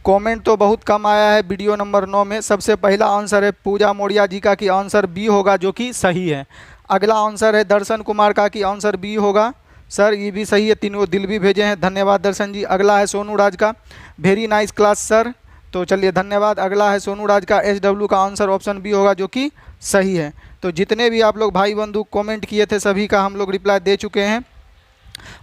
Comment तो बहुत कम आया है वीडियो नंबर 9 में। सबसे पहला आंसर है पूजा मौर्य जी का कि आंसर बी होगा, जो कि सही है। अगला आंसर है दर्शन कुमार का कि आंसर बी होगा। सर ये भी सही है, तीनों दिल भी भेजे हैं, धन्यवाद दर्शन जी। अगला है सोनू राज का वेरी नाइस क्लास सर, तो चलिए धन्यवाद। अगला है सोनू राज का SW का आंसर ऑप्शन बी होगा, जो कि सही है। तो जितने भी आप लोग भाई बंधु कमेंट किए थे सभी का हम लोग रिप्लाई दे चुके हैं।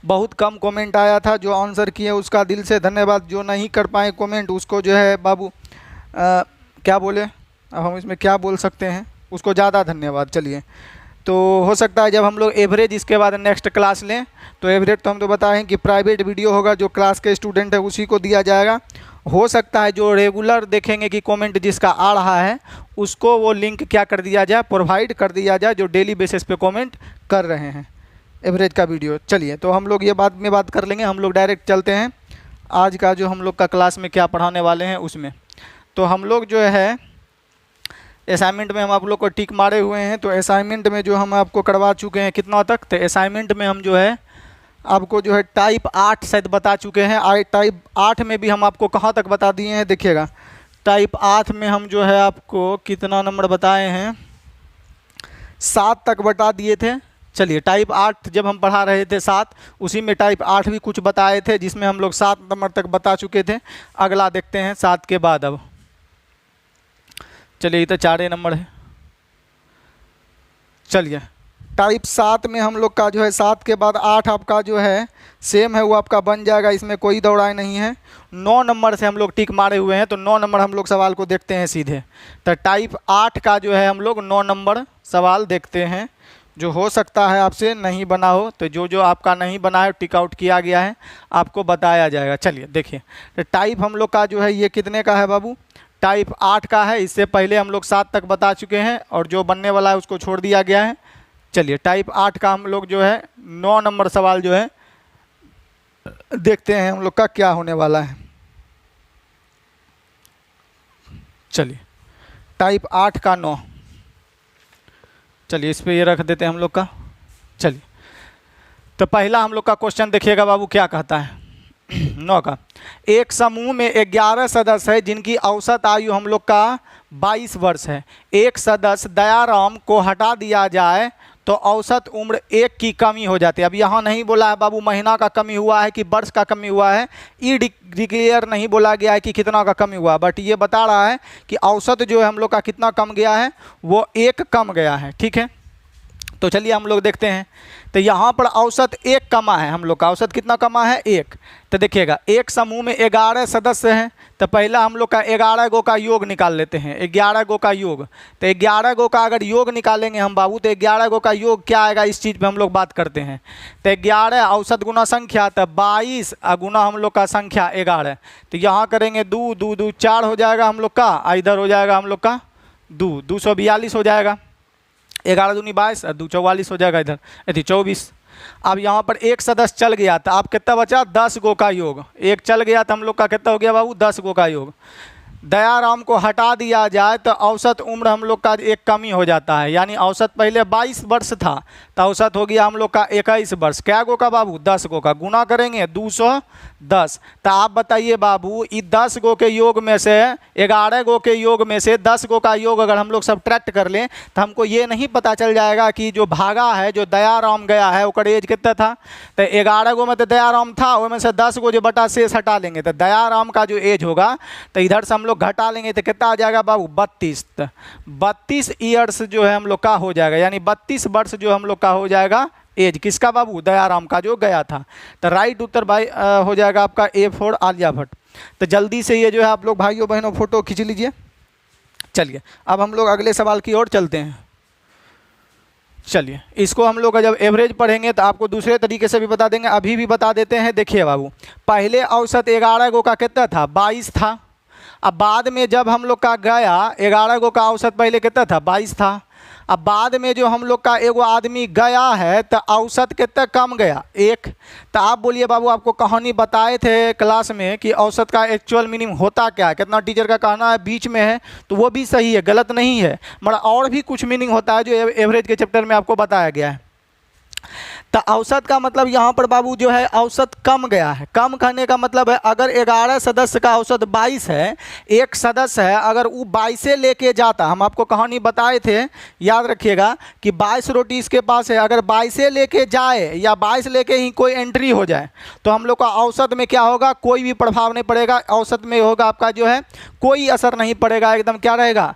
बहुत कम कमेंट आया था, जो आंसर किए उसका दिल से धन्यवाद। जो नहीं कर पाए कमेंट उसको जो है बाबू क्या बोले, अब हम इसमें क्या बोल सकते हैं, उसको ज़्यादा धन्यवाद। चलिए, तो हो सकता है जब हम लोग एवरेज इसके बाद नेक्स्ट क्लास लें तो एवरेज तो हम तो बताएं कि प्राइवेट वीडियो होगा, जो क्लास के स्टूडेंट है उसी को दिया जाएगा। हो सकता है जो रेगुलर देखेंगे कि कमेंट जिसका आ रहा है उसको वो लिंक क्या कर दिया जाए, प्रोवाइड कर दिया जाए, जो डेली बेसिस पे कमेंट कर रहे हैं एवरेज का वीडियो। चलिए, तो हम लोग ये बाद में बात कर लेंगे, हम लोग डायरेक्ट चलते हैं आज का जो हम लोग का क्लास में क्या पढ़ाने वाले हैं उसमें। तो हम लोग जो है असाइनमेंट में हम आप लोग को टिक मारे हुए हैं। तो असाइनमेंट में जो हम आपको करवा चुके हैं कितना तक, तो असाइनमेंट में हम जो है आपको जो है टाइप 8 शायद बता चुके हैं। टाइप 8 में भी हम आपको कहाँ तक बता दिए हैं, देखिएगा टाइप 8 में हम जो है आपको कितना नंबर बताए हैं, 7 तक बता दिए थे। चलिए, टाइप 8 जब हम पढ़ा रहे थे 7, उसी में टाइप 8 भी कुछ बताए थे, जिसमें हम लोग 7 नंबर तक बता चुके थे। अगला देखते हैं 7 के बाद। अब चलिए, ये तो 4 नंबर है। चलिए, टाइप 7 में हम लोग का जो है 7 के बाद 8 आपका जो है सेम है, वो आपका बन जाएगा, इसमें कोई दौड़ाई नहीं है। 9 नंबर से हम लोग टिक मारे हुए हैं, तो 9 नंबर हम लोग सवाल को देखते हैं सीधे। तो टाइप 8 का जो है हम लोग 9 नंबर सवाल देखते हैं, जो हो सकता है आपसे नहीं बना हो। तो जो जो आपका नहीं बना है टिक आउट किया गया है, आपको बताया जाएगा। चलिए देखिए, तो टाइप हम लोग का जो है ये कितने का है बाबू, टाइप 8 का है। इससे पहले हम लोग 7 तक बता चुके हैं, और जो बनने वाला है उसको छोड़ दिया गया है। चलिए, टाइप 8 का हम लोग जो है 9 नंबर सवाल जो है देखते हैं हम लोग का क्या होने वाला है। चलिए, टाइप 8 का 9, चलिए इस पे ये रख देते हैं हम लोग का। चलिए, तो पहला हम लोग का क्वेश्चन देखिएगा बाबू, क्या कहता है 9 का। एक समूह में 11 सदस्य है जिनकी औसत आयु हम लोग का 22 वर्ष है। एक सदस्य दयाराम को हटा दिया जाए तो औसत उम्र 1 की कमी हो जाती है। अब यहाँ नहीं बोला है बाबू महीना का कमी हुआ है कि वर्ष का कमी हुआ है, ई डिक्लेयर नहीं बोला गया है कि कितना का कमी हुआ, बट ये बता रहा है कि औसत जो है हम लोग का कितना कम गया है, वो 1 कम गया है। ठीक है, तो चलिए हम लोग देखते हैं। तो यहाँ पर औसत 1 कमा है, हम लोग का औसत कितना कमा है 1। तो देखिएगा, एक समूह में 11 सदस्य हैं, तो पहला हम लोग का 11 गो का योग निकाल लेते हैं। 11 गो का योग, तो 11 गो का अगर योग निकालेंगे हम बाबू, तो 11 गो का योग क्या आएगा, इस चीज़ पे हम लोग बात करते हैं। तो 11 औसत गुना संख्या, तो 22 गुना हम लोग का संख्या 11। तो यहाँ करेंगे 2 2 2 4 हो जाएगा हम लोग का, इधर हो जाएगा हम लोग का 242 हो जाएगा। 11 दूनी 22 और 2 44 हो जाएगा, इधर यदि 24। अब यहाँ पर एक सदस्य चल गया, तो आप कितना बचा, 10 गो का योग। एक चल गया तो हम लोग का कितना हो गया बाबू, 10 गो का योग। दयाराम को हटा दिया जाए तो औसत उम्र हम लोग का 1 कमी हो जाता है, यानी औसत पहले 22 वर्ष था, तो औसत हो गया हम लोग का 21 वर्ष। क्या गो का बाबू, 10 गो का। गुना करेंगे 210। तो आप बताइए बाबू, इस 10 गो के योग में से 11 गो के योग में से 10 गो का योग अगर हम लोग सब्ट्रैक्ट कर लें तो हमको ये नहीं पता चल जाएगा कि जो भागा है, जो दयाराम गया है, उसका एज कितना था। तो 11 गो में तो दयाराम था, उसमें से 10 गो जो बटा शेष हटा लेंगे, तो दयाराम का जो एज होगा तो इधर से हम लोग घटा लेंगे तो कितना आ जाएगा बाबू, 32। 32 ईयर्स जो है हम लोग का हो जाएगा, यानी 32 वर्ष जो हम लोग का हो जाएगा एज, किसका बाबू, दयाराम का जो गया था। तो राइट उत्तर भाई हो जाएगा आपका A फॉर आलिया भट्ट। तो जल्दी से ये जो है आप लोग भाइयों बहनों फोटो खींच लीजिए। चलिए, अब हम लोग अगले सवाल की ओर चलते हैं। चलिए, इसको हम लोग जब एवरेज पढ़ेंगे तो आपको दूसरे तरीके से भी बता देंगे, अभी भी बता देते हैं। देखिए बाबू, पहले औसत 11 गो का कितना था, 22 था। अब बाद में जब हम लोग का गया 11 गो का औसत पहले कितना था, 22 था। अब बाद में जो हम लोग का एगो आदमी गया है तो औसत कितना कम गया, 1। तो आप बोलिए बाबू, आपको कहानी बताए थे क्लास में कि औसत का एक्चुअल मीनिंग होता क्या है, कितना टीचर का कहना है बीच में है, तो वो भी सही है, गलत नहीं है, मगर और भी कुछ मीनिंग होता है जो एवरेज के चैप्टर में आपको बताया गया है। तो औसत का मतलब यहाँ पर बाबू जो है औसत कम गया है। कम कहने का मतलब है अगर 11 सदस्य का औसत 22 है, एक सदस्य है अगर वो 22 से लेके जाता, हम आपको कहानी बताए थे, याद रखिएगा कि 22 रोटी इसके पास है, अगर 22 से लेके जाए या 22 लेके ही कोई एंट्री हो जाए तो हम लोग का औसत में क्या होगा, कोई भी प्रभाव नहीं पड़ेगा। औसत में होगा आपका जो है कोई असर नहीं पड़ेगा, एकदम क्या रहेगा,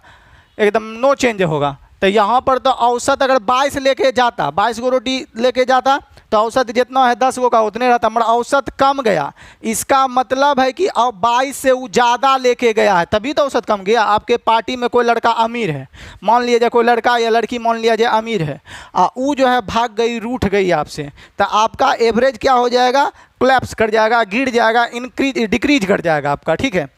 एकदम नो चेंज होगा। तो यहाँ पर तो औसत अगर 22 लेके जाता, 22 को रोटी लेके जाता तो औसत जितना है 10 का उतने रहता, मगर औसत कम गया। इसका मतलब है कि अब 22 से वो ज़्यादा लेके गया है तभी तो औसत कम गया। आपके पार्टी में कोई लड़का अमीर है, मान लिया जाए कोई लड़का या लड़की मान लिया जाए अमीर है, वो जो है भाग गई, रूठ गई आपसे, तो आपका एवरेज क्या हो जाएगा, कोलैप्स कर जाएगा, गिर जाएगा, इंक्रीज डिक्रीज कर जाएगा आपका, ठीक है।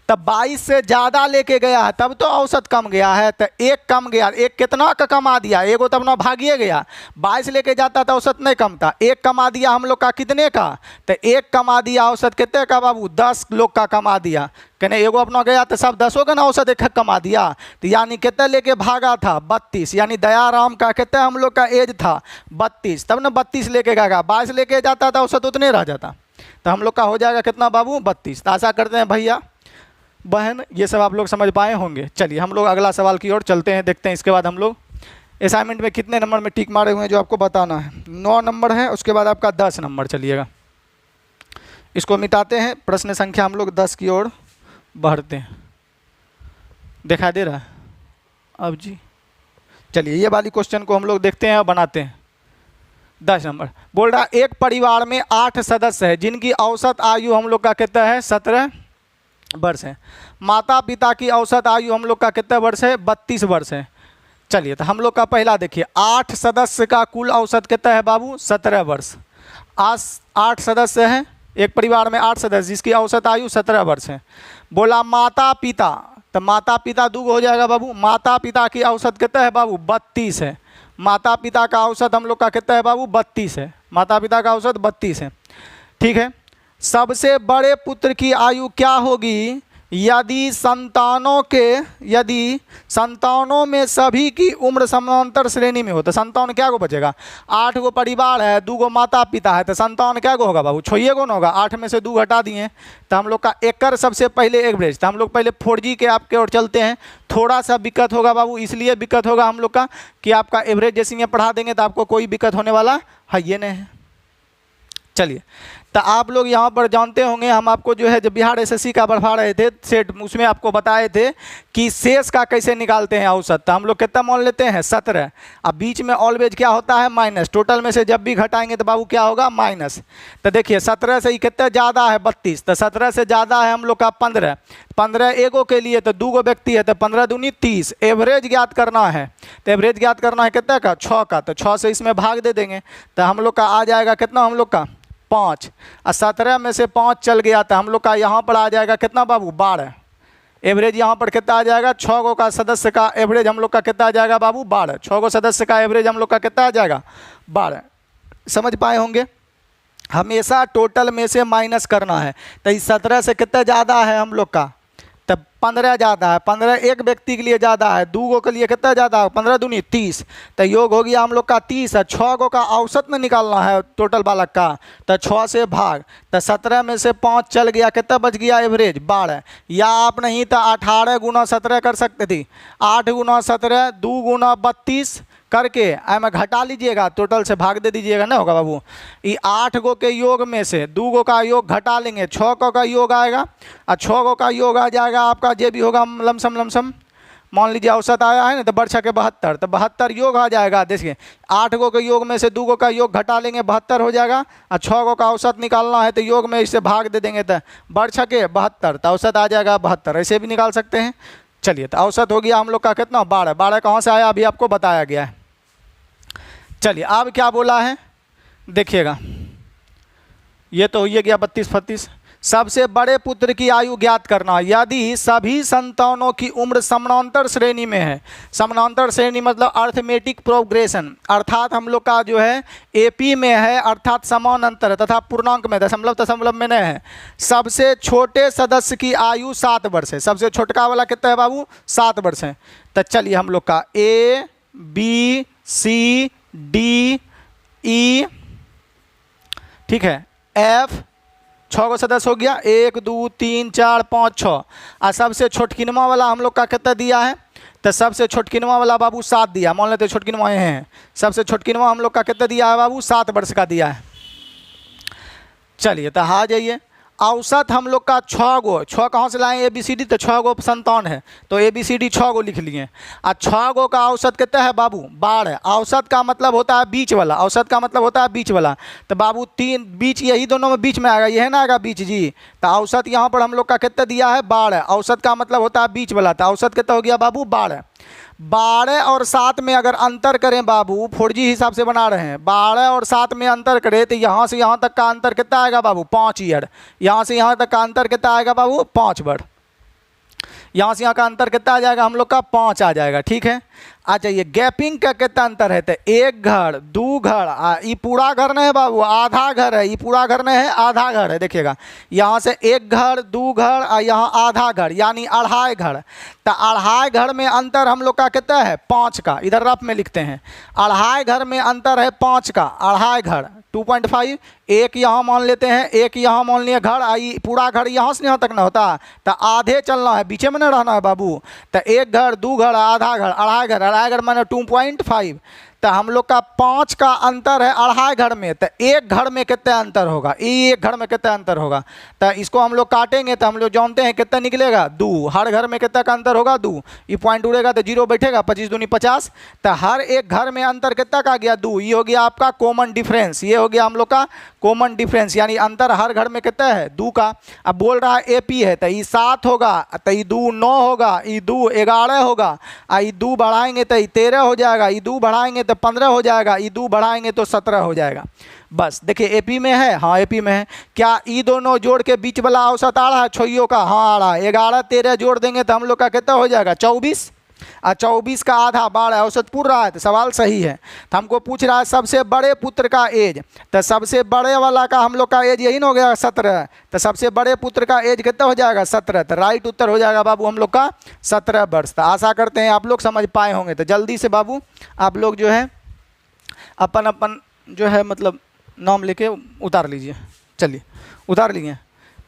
तब 22 से ज़्यादा लेके गया है तब तो औसत कम गया है। तो एक कम गया, एक कितना का कमा दिया, एगो तब ना भागिए गया, 22 लेके जाता था औसत नहीं कम था, एक कमा दिया हम लोग का कितने का, तो एक कमा दिया औसत कितने का बाबू, 10 लोग का कमा दिया। कहने एगो अपना गया तो सब 10 का ना औसत एक कमा दिया, तो यानी कितने लेके भागा था, 32। यानी दयाराम का कितने हम लोग का एज था, 32, तब ना 32 लेके गया, 22 लेके जाता था औसत उतने रह जाता, तो हम लोग का हो जाएगा कितना बाबू, 32। तो आशा करते हैं भैया बहन ये सब आप लोग समझ पाए होंगे। चलिए हम लोग अगला सवाल की ओर चलते हैं, देखते हैं इसके बाद हम लोग असाइनमेंट में कितने नंबर में टिक मारे हुए हैं जो आपको बताना है। 9 नंबर है, उसके बाद आपका 10 नंबर। चलिएगा इसको मिटाते हैं, प्रश्न संख्या हम लोग 10 की ओर बढ़ते हैं। दिखाई दे रहा है अब जी। चलिए ये वाली क्वेश्चन को हम लोग देखते हैं और बनाते हैं। 10 नंबर बोल रहा एक परिवार में 8 सदस्य है जिनकी औसत आयु हम लोग का कितना है, 17 वर्ष है। माता पिता की औसत आयु हम लोग का कितने वर्ष है, 32 वर्ष है। चलिए तो हम लोग का पहला देखिए, 8 सदस्य का कुल औसत कितना है बाबू, 17 वर्ष। 8 सदस्य हैं, एक परिवार में 8 सदस्य जिसकी औसत आयु 17 वर्ष है। बोला माता पिता, तो माता पिता 2 हो जाएगा बाबू। माता पिता की औसत कितना है बाबू, 32 है। माता पिता का औसत हम लोग का कितना है बाबू, 32 है। माता पिता का औसत 32 है, ठीक है। सबसे बड़े पुत्र की आयु क्या होगी, यदि संतानों में सभी की उम्र समांतर श्रेणी में हो तो संतान क्या को बचेगा, 8 गो परिवार है, 2 गो माता पिता है, तो संतान क्या को होगा बाबू, 6 गो ना होगा। 8 में से 2 घटा दिए तो हम लोग का एकर सबसे पहले एवरेज। तो हम लोग पहले 4G के आपके ओर चलते हैं, थोड़ा सा दिक्कत होगा बाबू, इसलिए दिक्कत होगा हम लोग का कि आपका एवरेज जैसे ये पढ़ा देंगे तो आपको कोई दिक्कत होने वाला है ये नहीं है। चलिए तो आप लोग यहाँ पर जानते होंगे, हम आपको जो है जब बिहार एसएससी का बढ़ा रहे थे सेट, उसमें आपको बताए थे कि शेष का कैसे निकालते हैं औसत। तो हम लोग कितना मान लेते हैं, 17। अब बीच में ऑलवेज क्या होता है, माइनस। टोटल में से जब भी घटाएंगे तो बाबू क्या होगा, माइनस। तो देखिए 17 से ही कितना ज़्यादा है, 32। तो 17 से ज़्यादा है हम लोग का 15। 15 एगो के लिए तो 2 गो व्यक्ति है, तो 15 दूनी 30। एवरेज ज्ञात करना है, तो एवरेज ज्ञात करना है कितना का, 6 का। तो 6 से इसमें भाग दे देंगे तो हम लोग का आ जाएगा कितना, हम लोग का 5। और 17 में से 5 चल गया तो हम लोग का यहाँ पर आ जाएगा कितना बाबू, 12। एवरेज यहाँ पर कितना आ जाएगा, 6 गो का सदस्य का एवरेज हम लोग का कितना आ जाएगा बाबू, 12। 6 गो सदस्य का एवरेज हम लोग का कितना आ जाएगा, 12। समझ पाए होंगे। हमेशा टोटल में से माइनस करना है, तो इस 17 से कितना ज़्यादा है हम लोग का, तब 15 ज़्यादा है। 15 एक व्यक्ति के लिए ज़्यादा है, 2 गो के लिए कितना ज़्यादा है, 15 दूनी 30। तो योग हो गया हम लोग का 30 है। 6 गो का औसत में निकालना है टोटल बालक का, तो 6 से भाग, तो 17 में से 5 चल गया, कितना बच गया एवरेज, 12। या आप नहीं तो 18 गुना 17 कर सकते थे, 8 गुना 17, 2 गुना 32 करके में घटा लीजिएगा, टोटल से भाग दे दीजिएगा, ना होगा बाबू। ये 8 गो के योग में से 2 गो का योग घटा लेंगे, 6 गो का योग आएगा, और 6 गो का योग आ जाएगा आपका जे भी होगा लमसम। मान लीजिए औसत आया है ना, तो बढ़ के 72, तो 72 योग आ जाएगा। देखिए 8 गो के योग में से 2 गो का योग घटा लेंगे, 72 हो जाएगा। और 6 गो का औसत निकालना है तो योग में इससे भाग दे देंगे तो बढ़ के 72, तो औसत आ जाएगा 72। ऐसे भी निकाल सकते हैं। चलिए तो औसत हो गया हम लोग का कितना, 12। 12 कहाँ से आया अभी आपको बताया गया है। चलिए अब क्या बोला है देखिएगा, ये तो ये गया 32-32। सबसे बड़े पुत्र की आयु ज्ञात करना, यदि सभी संतानों की उम्र समानांतर श्रेणी में है। समानांतर श्रेणी मतलब अर्थमेटिक प्रोग्रेशन, अर्थात हम लोग का जो है एपी में है, अर्थात समानांतर तथा पूर्णांक में, दशमलव में नहीं है। सबसे छोटे सदस्य की आयु 7 वर्ष है। सबसे छोटका वाला कितना है बाबू, 7 वर्ष है। तो चलिए हम लोग का A B C D ई, ठीक है, एफ, 6 गो सदस्य हो गया, 1 2 3 4 5 6, और सबसे छोटकिनवा वाला हम लोग का कितना दिया है, तो सबसे छोटकिनवा वाला बाबू 7 दिया, मान लेते छोटकिनवा हैं, सबसे छोटकिनवा हम लोग का कितना दिया है बाबू, 7 वर्ष का दिया है। चलिए तो आ जाइए, औसत हम लोग का 6 गो, 6 कहाँ से लाएँ, ABCD, तो 6 गो संतान है, तो ABCD 6 गो लिख लिए, और 6 गो का औसत कितना है बाबू, 12। औसत का मतलब होता है बीच वाला, औसत का मतलब होता है बीच वाला, तो बाबू 3 बीच, यही दोनों में बीच में आएगा, ये है ना आएगा बीच जी, तो औसत यहाँ पर हम लोग का कितना दिया है, 12। औसत का मतलब होता है बीच वाला, तो औसत कितना हो गया बाबू, 12। 12 और 7 में अगर अंतर करें बाबू, 4G हिसाब से बना रहे हैं, 12 और 7 में अंतर करें तो यहाँ से यहाँ तक का अंतर कितना आएगा बाबू, 5 ईयर। यहाँ से यहाँ तक का अंतर कितना आएगा बाबू, 5 वर्ष। यहाँ से यहाँ का अंतर कितना आ जाएगा हम लोग का, 5 आ जाएगा, ठीक है। अच्छा, ये गैपिंग का कितना अंतर है, तो 1 घर 2 घर, ये पूरा घर नहीं है बाबू, आधा घर है, ये पूरा घर नहीं है, आधा घर है। देखिएगा यहाँ से 1 घर 2 घर और यहाँ आधा घर, यानी 2.5 घर, तो 2.5 घर में अंतर हम लोग का कितना है, 5 का, इधर रफ में लिखते हैं, 2.5 घर में अंतर है 5 का, 2.5 घर 2.5, एक यहाँ मान लेते हैं, एक यहाँ मान लिए घर, आई पूरा घर यहाँ से यहाँ तक ना होता, तो आधे चलना है, बीचे में नहीं रहना है बाबू, तो 1 घर 2 घर आधा घर, 2.5 घर, 2.5 घर मैंने 2.5, तो हम लोग का 5 का अंतर है 2.5 घर में, तो 1 घर में कितना अंतर होगा, ये 1 घर में कितना अंतर होगा, तो इसको हम लोग काटेंगे तो हम लोग जानते हैं कितना निकलेगा, 2। हर घर में कितना का अंतर होगा, 2, ये पॉइंट उड़ेगा तो 0 बैठेगा, 25 दूनी 50, तो हर एक घर में अंतर कितना का गया, 2। ये हो गया आपका कॉमन डिफरेंस, ये हो गया हम लोग का कॉमन डिफरेंस, यानी अंतर हर घर में कितना है, 2 का। अब बोल रहा है AP है, तो ये 7 होगा, तो ये 2 9 होगा, ये 2 11 होगा, ये 2 बढ़ाएंगे तो ये 13 हो जाएगा, ये 2 बढ़ाएंगे तो 15 हो जाएगा, ये 2 बढ़ाएंगे तो 17 हो जाएगा। बस देखिए AP में है, हाँ AP में है। क्या ये दोनों जोड़ के बीच वाला औसत आ रहा है छोइयों का, हाँ आ रहा है। 11 13 जोड़ देंगे तो हम लोग का कितना हो जाएगा, 24, और 24 का आधा 12 औसत पूछ रहा है, तो सवाल सही है। तो हमको पूछ रहा है सबसे बड़े पुत्र का एज, तो सबसे बड़े वाला का हम लोग का एज यही ना हो गया 17, तो सबसे बड़े पुत्र का एज कितना हो जाएगा, 17, तो राइट उत्तर हो जाएगा बाबू हम लोग का 17 वर्ष। तो आशा करते हैं आप लोग समझ पाए होंगे। तो जल्दी से बाबू आप लोग जो है अपन अपन जो है मतलब नाम लेके उतार लीजिए। चलिए उतार लिए,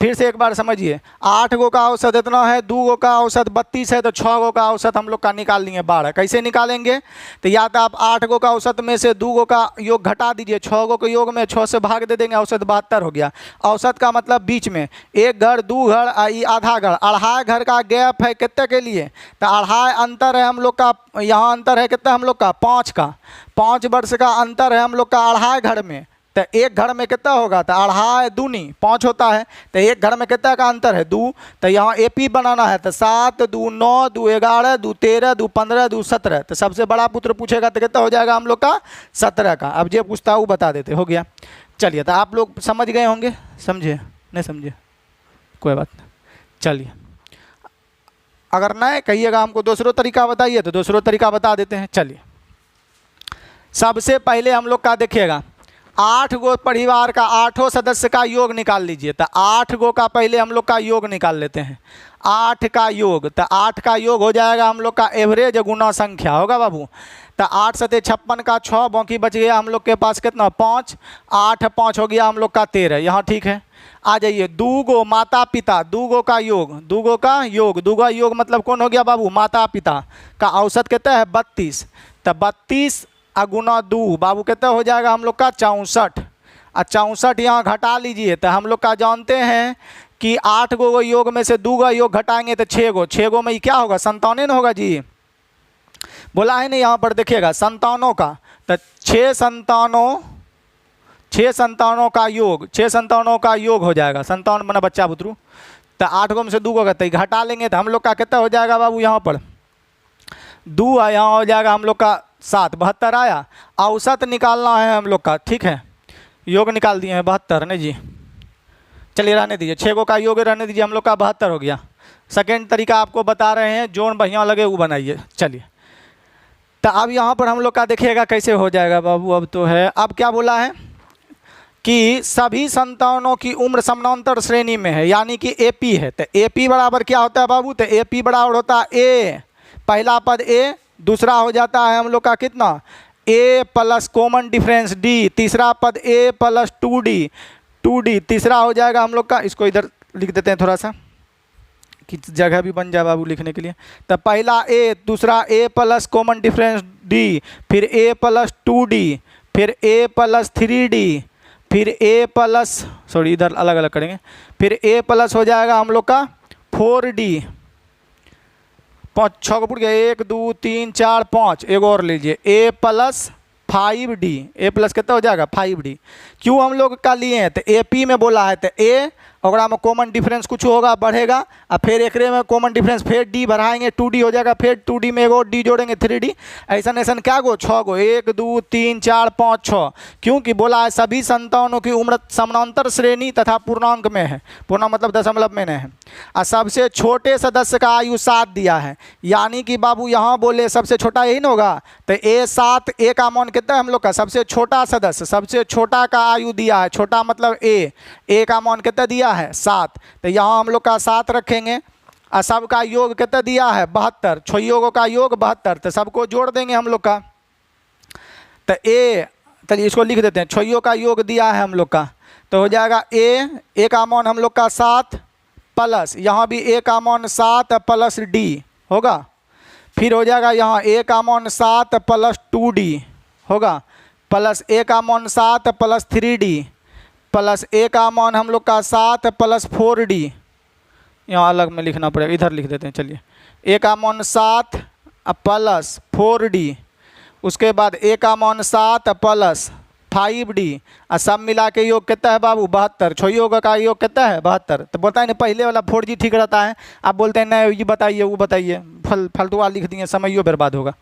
फिर से एक बार समझिए। 8 गो का औसत इतना है, 2 गो का औसत 32 है, तो 6 गो का औसत हम लोग का निकाल लिए 12। कैसे निकालेंगे, तो या तो आप 8 गो का औसत में से 2 गो का योग घटा दीजिए, 6 गो के योग में 6 से भाग दे देंगे, औसत 72 हो गया। औसत का मतलब बीच में 1 घर 2 घर आई आधा घर, 2.5 घर का गैप है कितने के लिए, तो 2.5 अंतर है हम लोग का, यहाँ अंतर है कितना हम लोग का 5 का, 5 वर्ष का अंतर है हम लोग का 2.5 घर में। तो 1 घर में कितना होगा, तो 2.5 दूनी 5 होता है, तो 1 घर में कितना का अंतर है 2। तो यहाँ AP बनाना है, तो 7 2 9 2 11 2 13 2 15 2 17, तो सबसे बड़ा पुत्र पूछेगा तो कितना हो जाएगा हम लोग का 17 का। अब जो पूछता है वो बता देते, हो गया। चलिए तो आप लोग समझ गए होंगे, समझे नहीं समझे कोई बात नहीं। चलिए अगर नहीं कहिएगा हमको दूसरा तरीका बताइए तो दूसरा तरीका बता देते हैं। चलिए सबसे पहले हम लोग का देखिएगा 8 गो परिवार का 8 सदस्य का योग निकाल लीजिए। तो 8 गो का पहले हम लोग का योग निकाल लेते हैं। 8 का योग, तो 8 का योग हो जाएगा हम लोग का एवरेज गुना संख्या होगा बाबू। तो 8 सते 56 का 6, बाकी बच गया हम लोग के पास कितना 5, 8 5 हो गया हम लोग का 13। यहाँ ठीक है। आ जाइए 2 गो माता पिता, 2 गो का योग, 2 गो का योग, 2 का योग मतलब कौन हो गया बाबू, माता पिता का औसत कितना है 32। तो 32 गुना 2 बाबू कितना हो जाएगा हम लोग का 64। 64 यहाँ घटा लीजिए। तो हम लोग का जानते हैं कि 8 गो योग में से 2 का योग घटाएंगे तो 6 गो, 6 गो में ये क्या होगा, संतानें होगा जी, बोला है नहीं यहाँ पर देखिएगा संतानों का। तो 6 संतानों का योग, 6 संतानों का योग हो जाएगा, संतान बना बच्चा बुतरू। तो 8 गो में से 2 गो घटाते घटा लेंगे तो हम लोग का कितना हो जाएगा बाबू, यहाँ पर 2 है, यहाँ हो जाएगा हम लोग का 7, 72 आया। औसत निकालना है हम लोग का, ठीक है, योग निकाल दिए हैं 72 नहीं जी। चलिए रहने दीजिए, 6 गो का योग रहने दीजिए, हम लोग का 72 हो गया। सेकेंड तरीका आपको बता रहे हैं, जोन बढ़िया लगे वो बनाइए। चलिए तो अब यहाँ पर हम लोग का देखिएगा कैसे हो जाएगा बाबू। अब तो है, अब क्या बोला है कि सभी संतानों की उम्र समानांतर श्रेणी में है, यानी कि AP है। तो AP बराबर क्या होता है बाबू, तो AP बराबर होता है A, पहला पद A, दूसरा हो जाता है हम लोग का कितना ए प्लस कॉमन डिफरेंस डी, तीसरा पद ए प्लस 2d, तीसरा हो जाएगा हम लोग का, इसको इधर लिख देते हैं थोड़ा सा कि जगह भी बन जाए बाबू लिखने के लिए। तो पहला ए, दूसरा ए प्लस कॉमन डिफरेंस डी, फिर ए प्लस 2d, फिर ए प्लस 3d, फिर ए प्लस, सॉरी इधर अलग अलग करेंगे, फिर ए प्लस हो जाएगा हम लोग का 4d, 6 को पुट गया, 1 2 3 4 5, एक और लीजिए ए प्लस 5d, ए प्लस कितना हो जाएगा 5d। क्यों हम लोग का लिए हैं, तो ए पी में बोला है, तो ए और में कॉमन डिफरेंस कुछ होगा बढ़ेगा, और फिर एक में कॉमन डिफरेंस फिर डी बढ़ाएंगे 2d हो जाएगा, फिर 2d में एक और डी जोड़ेंगे 3d, ऐसा क्या गो 6 गो, 1 2 3 4 5 6, क्योंकि बोला है सभी संतानों की उम्र समानांतर श्रेणी तथा पूर्णांक में है, पूर्णांक मतलब दशमलव में है, और सबसे छोटे सदस्य का आयु 7 दिया है, यानी कि बाबू यहाँ बोले सबसे छोटा यही ना होगा, तो A7, ए का मान कितना है हम लोग का, सबसे छोटा सदस्य, सबसे छोटा का आयु दिया है, छोटा मतलब ए का मान कितना दिया है 7, तो यहाँ हम लोग का 7 रखेंगे, और सब का योग कितना दिया है 72, छोइयों का योग 72, तो सबको जोड़ देंगे हम लोग का, तो ए, चलिए इसको लिख देते हैं, छोइयों का योग दिया है हम लोग का, तो हो जाएगा ए का मान हम लोग का 7 प्लस, यहाँ भी ए का मान 7 प्लस डी होगा, फिर हो जाएगा यहाँ ए का मान 7 प्लस 2d होगा, प्लस ए का मान 7 प्लस 3d, प्लस ए का मान हम लोग का 7 प्लस 4d, यहाँ अलग में लिखना पड़ेगा, इधर लिख देते हैं, चलिए ए का मान 7 प्लस 4d, उसके बाद ए का मान 7 प्लस 5d, और सब मिला के योग कितना है बाबू 72, छोइयों का योग कितना है 72, तो बोलता है ना पहले वाला 4g ठीक रहता है, आप बोलते हैं नहीं ये बताइए वो बताइए, फालतू लिख दिए, समय बर्बाद होगा।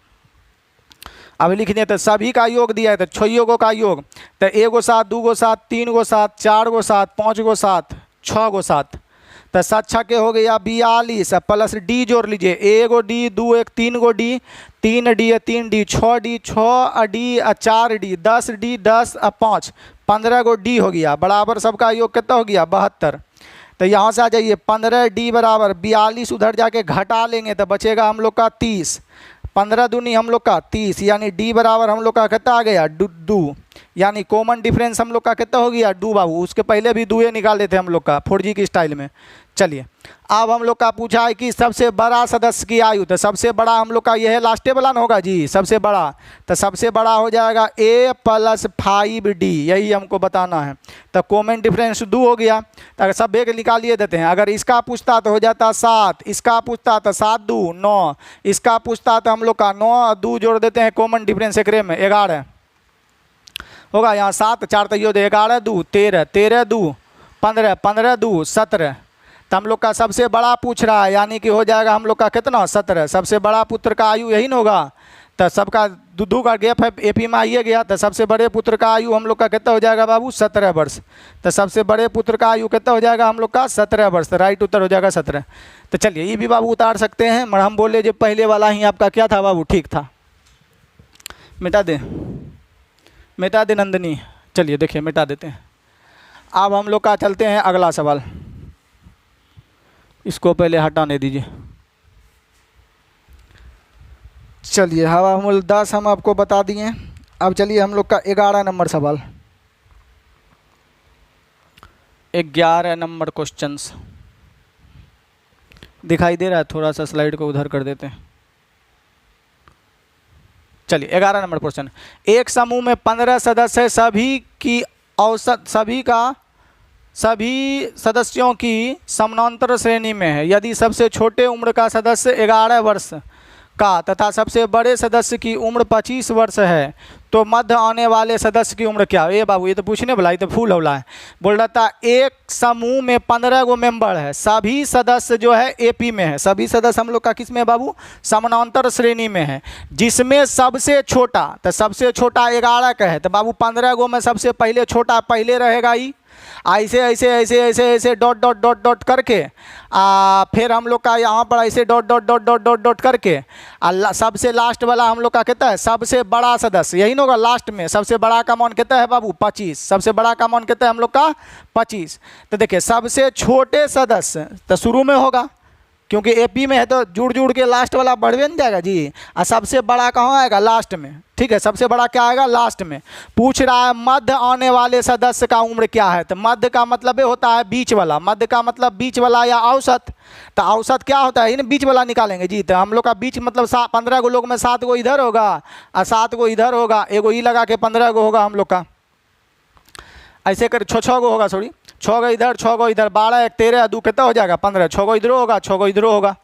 अब लिख दिए तो सभी का योग दिया है, तो छोइयों का योग, तो 1 गो 7 2 गो 7 3 गो 7 4 गो 7 5 गो 7 6 गो 7, तो 7 6 के हो गया 42, प्लस डी जोड़ लीजिए, 1 go D 2 1 3 go D 3d 3d 6d 6d 4d 10d 10 5 15 go D हो गया, बराबर सबका योग कितना हो गया 72। तो यहाँ से आ जाइए 15d बराबर 42, उधर जाके घटा लेंगे तो बचेगा हम लोग का 30, 15 दूनी हम लोग का 30, यानी d बराबर हम लोग का कितना आ गया 2, यानी कॉमन डिफरेंस हम लोग का कितना हो गया 2 बाबू, उसके पहले भी 2 निकाल लेते हम लोग का 4g की स्टाइल में। चलिए अब हम लोग का पूछा है कि सबसे बड़ा सदस्य की आयु, तो सबसे बड़ा हम लोग का यह है लास्ट वाला न होगा जी, सबसे बड़ा, तो सबसे बड़ा हो जाएगा a प्लस 5d, यही हमको बताना है, तो कॉमन डिफरेंस 2 हो गया, तो अगर सब एक निकालिए देते हैं, अगर इसका पूछता तो हो जाता 7, इसका पूछता तो 7 2 9, इसका पूछता तो हम लोग का 9 2 जोड़ देते हैं, कॉमन डिफरेंस एक में 11 होगा, यहाँ 7 4 तो 11 2 13 13 2 15 15 2 17, तो हम लोग का सबसे बड़ा पूछ रहा है, यानी कि हो जाएगा हम लोग का कितना 17, सबसे बड़ा पुत्र का आयु यही ना होगा, तो सबका 2 का गैप है एपी में आइए गया, तो सबसे बड़े पुत्र का आयु हम लोग का कितना हो जाएगा बाबू 17 वर्ष, तो सबसे बड़े पुत्र का आयु कितना हो जाएगा हम लोग का 17 वर्ष, तो राइट उत्तर हो जाएगा 17। तो चलिए ये भी बाबू उतार सकते हैं, मगर हम बोले जो पहले वाला ही आपका क्या था बाबू ठीक था, मिटा दे नंदनी, चलिए देखिए मिटा देते हैं। अब हम लोग का चलते हैं अगला सवाल, इसको पहले हटाने दीजिए। चलिए हवा मूल 10 हम आपको बता दिए, अब चलिए हम लोग का 11 नंबर सवाल, 11 नंबर क्वेश्चंस दिखाई दे रहा है, थोड़ा सा स्लाइड को उधर कर देते हैं। चलिए 11 नंबर क्वेश्चन, एक समूह में 15 सदस्य है, सभी की औसत सभी सदस्यों की समानांतर श्रेणी में है, यदि सबसे छोटे उम्र का सदस्य 11 वर्ष का तथा सबसे बड़े सदस्य की उम्र 25 वर्ष है, तो मध्य आने वाले सदस्य की उम्र क्या? ये बाबू ये तो पूछने वाला, ये तो फूल हौला है। बोल रहा था एक समूह में 15 गो मेंबर है, सभी सदस्य जो है एपी में है, सभी सदस्य हम लोग का किस में है बाबू? समानांतर श्रेणी में है, जिसमें सबसे छोटा, तो सबसे छोटा 11 का है, तो बाबू 15 गो में सबसे पहले छोटा पहले रहेगा ही, ऐसे ऐसे ऐसे ऐसे ऐसे डॉट डॉट डॉट डॉट करके फिर हम लोग का यहाँ पर ऐसे dot dot dot dot dot dot करके सबसे लास्ट वाला हम लोग का कितना है? सबसे बड़ा सदस्य, यही ना होगा लास्ट में सबसे बड़ा का मान कितना है बाबू? 25। सबसे बड़ा का मान कितना है हम लोग का? 25। तो देखिए सबसे छोटे सदस्य तो शुरू में होगा, क्योंकि एपी में है तो जुड़ जुड़ के लास्ट वाला बढ़वे नहीं जाएगा जी। और सबसे बड़ा कहाँ आएगा? लास्ट में। ठीक है, सबसे बड़ा क्या आएगा? लास्ट में। पूछ रहा है मध्य आने वाले सदस्य का उम्र क्या है, तो मध्य का मतलब होता है बीच वाला। मध्य का मतलब बीच वाला या औसत। तो औसत क्या होता है? बीच वाला निकालेंगे जी। तो हम लोग का बीच मतलब 15 गो लोग में 7 गो इधर होगा और 7 गो इधर होगा, एगो ई लगा के 15 गो होगा हम लोग का। ऐसे कर 6 गो होगा, सॉरी 6 गो इधर 6 गो इधर, 12 1 13 2 कितना हो जाएगा? 15। 6 गो इधर होगा 6 गो इधर होगा।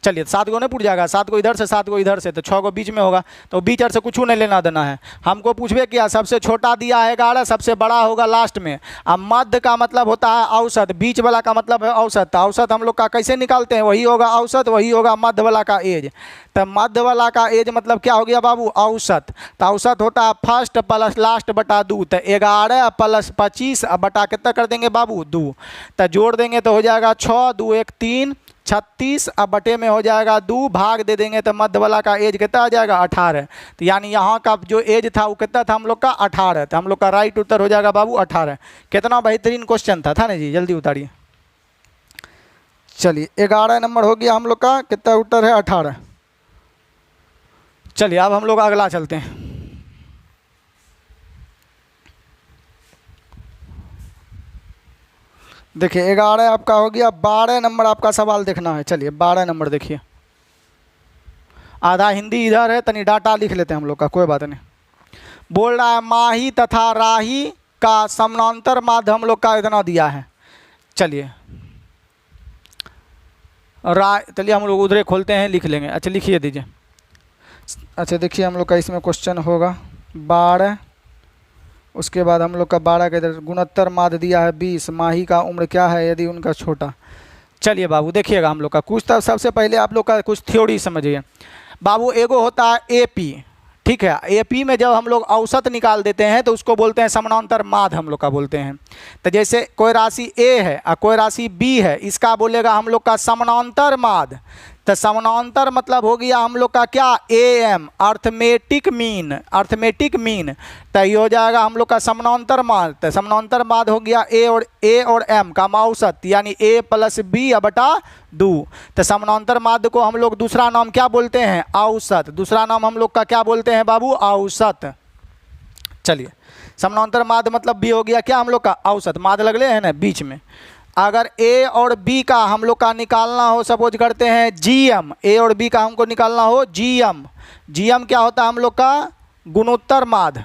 चलिए 7 गो नहीं पूछ जाएगा, 7 गो इधर से 7 गो इधर से, तो 6 गो बीच में होगा। तो बीच और से कुछ नहीं लेना देना है हमको। पूछबे क्या? सबसे छोटा दिया है 11, सबसे बड़ा होगा लास्ट में। अब मध्य का मतलब होता है औसत, बीच वाला का मतलब है औसत। तो औसत हम लोग का कैसे निकालते हैं? वही होगा औसत, वही होगा मध्य वाला का एज। तो मध्य वाला का एज मतलब क्या हो गया बाबू? औसत। तो औसत होता है फर्स्ट प्लस लास्ट बटा 2। तो 11 प्लस 25 अब बटा कितना कर देंगे बाबू? 2। तो जोड़ देंगे तो हो जाएगा 6 2 1 3 36। अब बटे में हो जाएगा 2, भाग दे देंगे तो मध्य वाला का एज कितना आ जाएगा? 18। तो यानी यहाँ का जो एज था वो कितना था हम लोग का? 18। तो हम लोग का राइट उत्तर हो जाएगा बाबू 18। कितना बेहतरीन क्वेश्चन था ना जी? जल्दी उतारिए। चलिए 11 नंबर हो गया हम लोग का। कितना उत्तर है? 18। चलिए अब हम लोग अगला चलते हैं। देखिए 11 आपका हो गया। 12 नंबर आपका सवाल देखना है। चलिए 12 नंबर देखिए। आधा हिंदी इधर है, तनी डाटा लिख लेते हैं हम लोग का, कोई बात नहीं। बोल रहा है माही तथा राही का समानांतर माध्य हम लोग का इतना दिया है। चलिए चलिए हम लोग उधरे खोलते हैं, लिख लेंगे। अच्छा लिखिए दीजिए। अच्छा देखिए हम लोग का इसमें क्वेश्चन होगा 12, उसके बाद हम लोग का 12 के इधर गुणोत्तर माध्य दिया है 20। माही का उम्र क्या है यदि उनका छोटा? चलिए बाबू देखिएगा हम लोग का कुछ, तब सबसे पहले आप लोग का कुछ थ्योरी समझिए बाबू। एगो होता है एपी, ठीक है। एपी में जब हम लोग औसत निकाल देते हैं तो उसको बोलते हैं समानांतर माध्य हम लोग का बोलते हैं। तो जैसे कोई राशि ए है और कोई राशि बी है, इसका बोलेगा हम लोग का समानांतर माध्य। तो समानांतर मतलब हो गया हम लोग का क्या? M, arithmetic mean. Arithmetic mean तो ये हो जाएगा हम लोग का समानांतर माध्य। तो समानांतर माध्य हो गया ए और एम का औसत, यानी ए प्लस बी बटा 2। तो समानांतर माध्य को हम लोग दूसरा नाम क्या बोलते हैं? औसत। दूसरा नाम हम लोग का क्या बोलते हैं बाबू? औसत। चलिए समानांतर माध्य मतलब बी हो गया क्या हम लोग का? औसत। माध्य लगले है ना बीच में। अगर ए और बी का हम लोग का निकालना हो, सपोज करते हैं जीएम, ए और बी का हमको निकालना हो जीएम। जीएम क्या होता है हम लोग का? गुणोत्तर माध्य।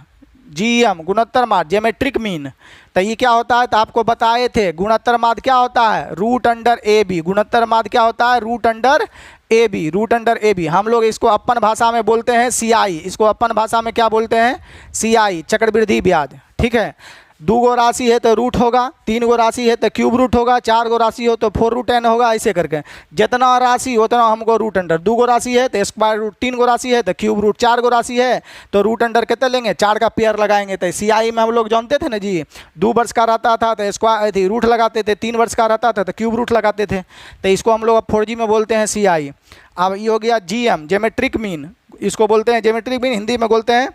जीएम गुणोत्तर माध्य, ज्योमेट्रिक मीन। तो ये क्या होता है? तो आपको बताए थे गुणोत्तर माध्य क्या होता है? Root under A B. गुणोत्तर माध्य क्या होता है? Root under A B. Root under A B हम लोग इसको अपन भाषा में बोलते हैं सीआई। इसको अपन भाषा में क्या बोलते हैं? सीआई, चक्रवृद्धि ब्याज। ठीक है। 2 गो राशि है तो रूट होगा, 3 गो राशि है तो क्यूब रूट होगा, 4 गो राशि हो तो 4 रूट n होगा। ऐसे करके जितना राशि उतना हमको रूट अंडर। 2 गो राशि है तो स्क्वायर रूट, 3 गो राशि है तो क्यूब रूट, 4 गो राशि है तो रूट अंडर कितने लेंगे? 4 का पेयर लगाएंगे। तो सीआई में हम लोग जानते थे ना जी, 2 वर्ष का रहता था तो स्क्वायर थी रूट लगाते थे, 3 वर्ष का रहता था तो क्यूब रूट लगाते थे। तो इसको हम लोग अब 4G में बोलते हैं सीआई। अब ये हो गया जीएम, ज्योमेट्रिक मीन। इसको बोलते हैं ज्योमेट्रिक मीन, हिंदी में बोलते हैं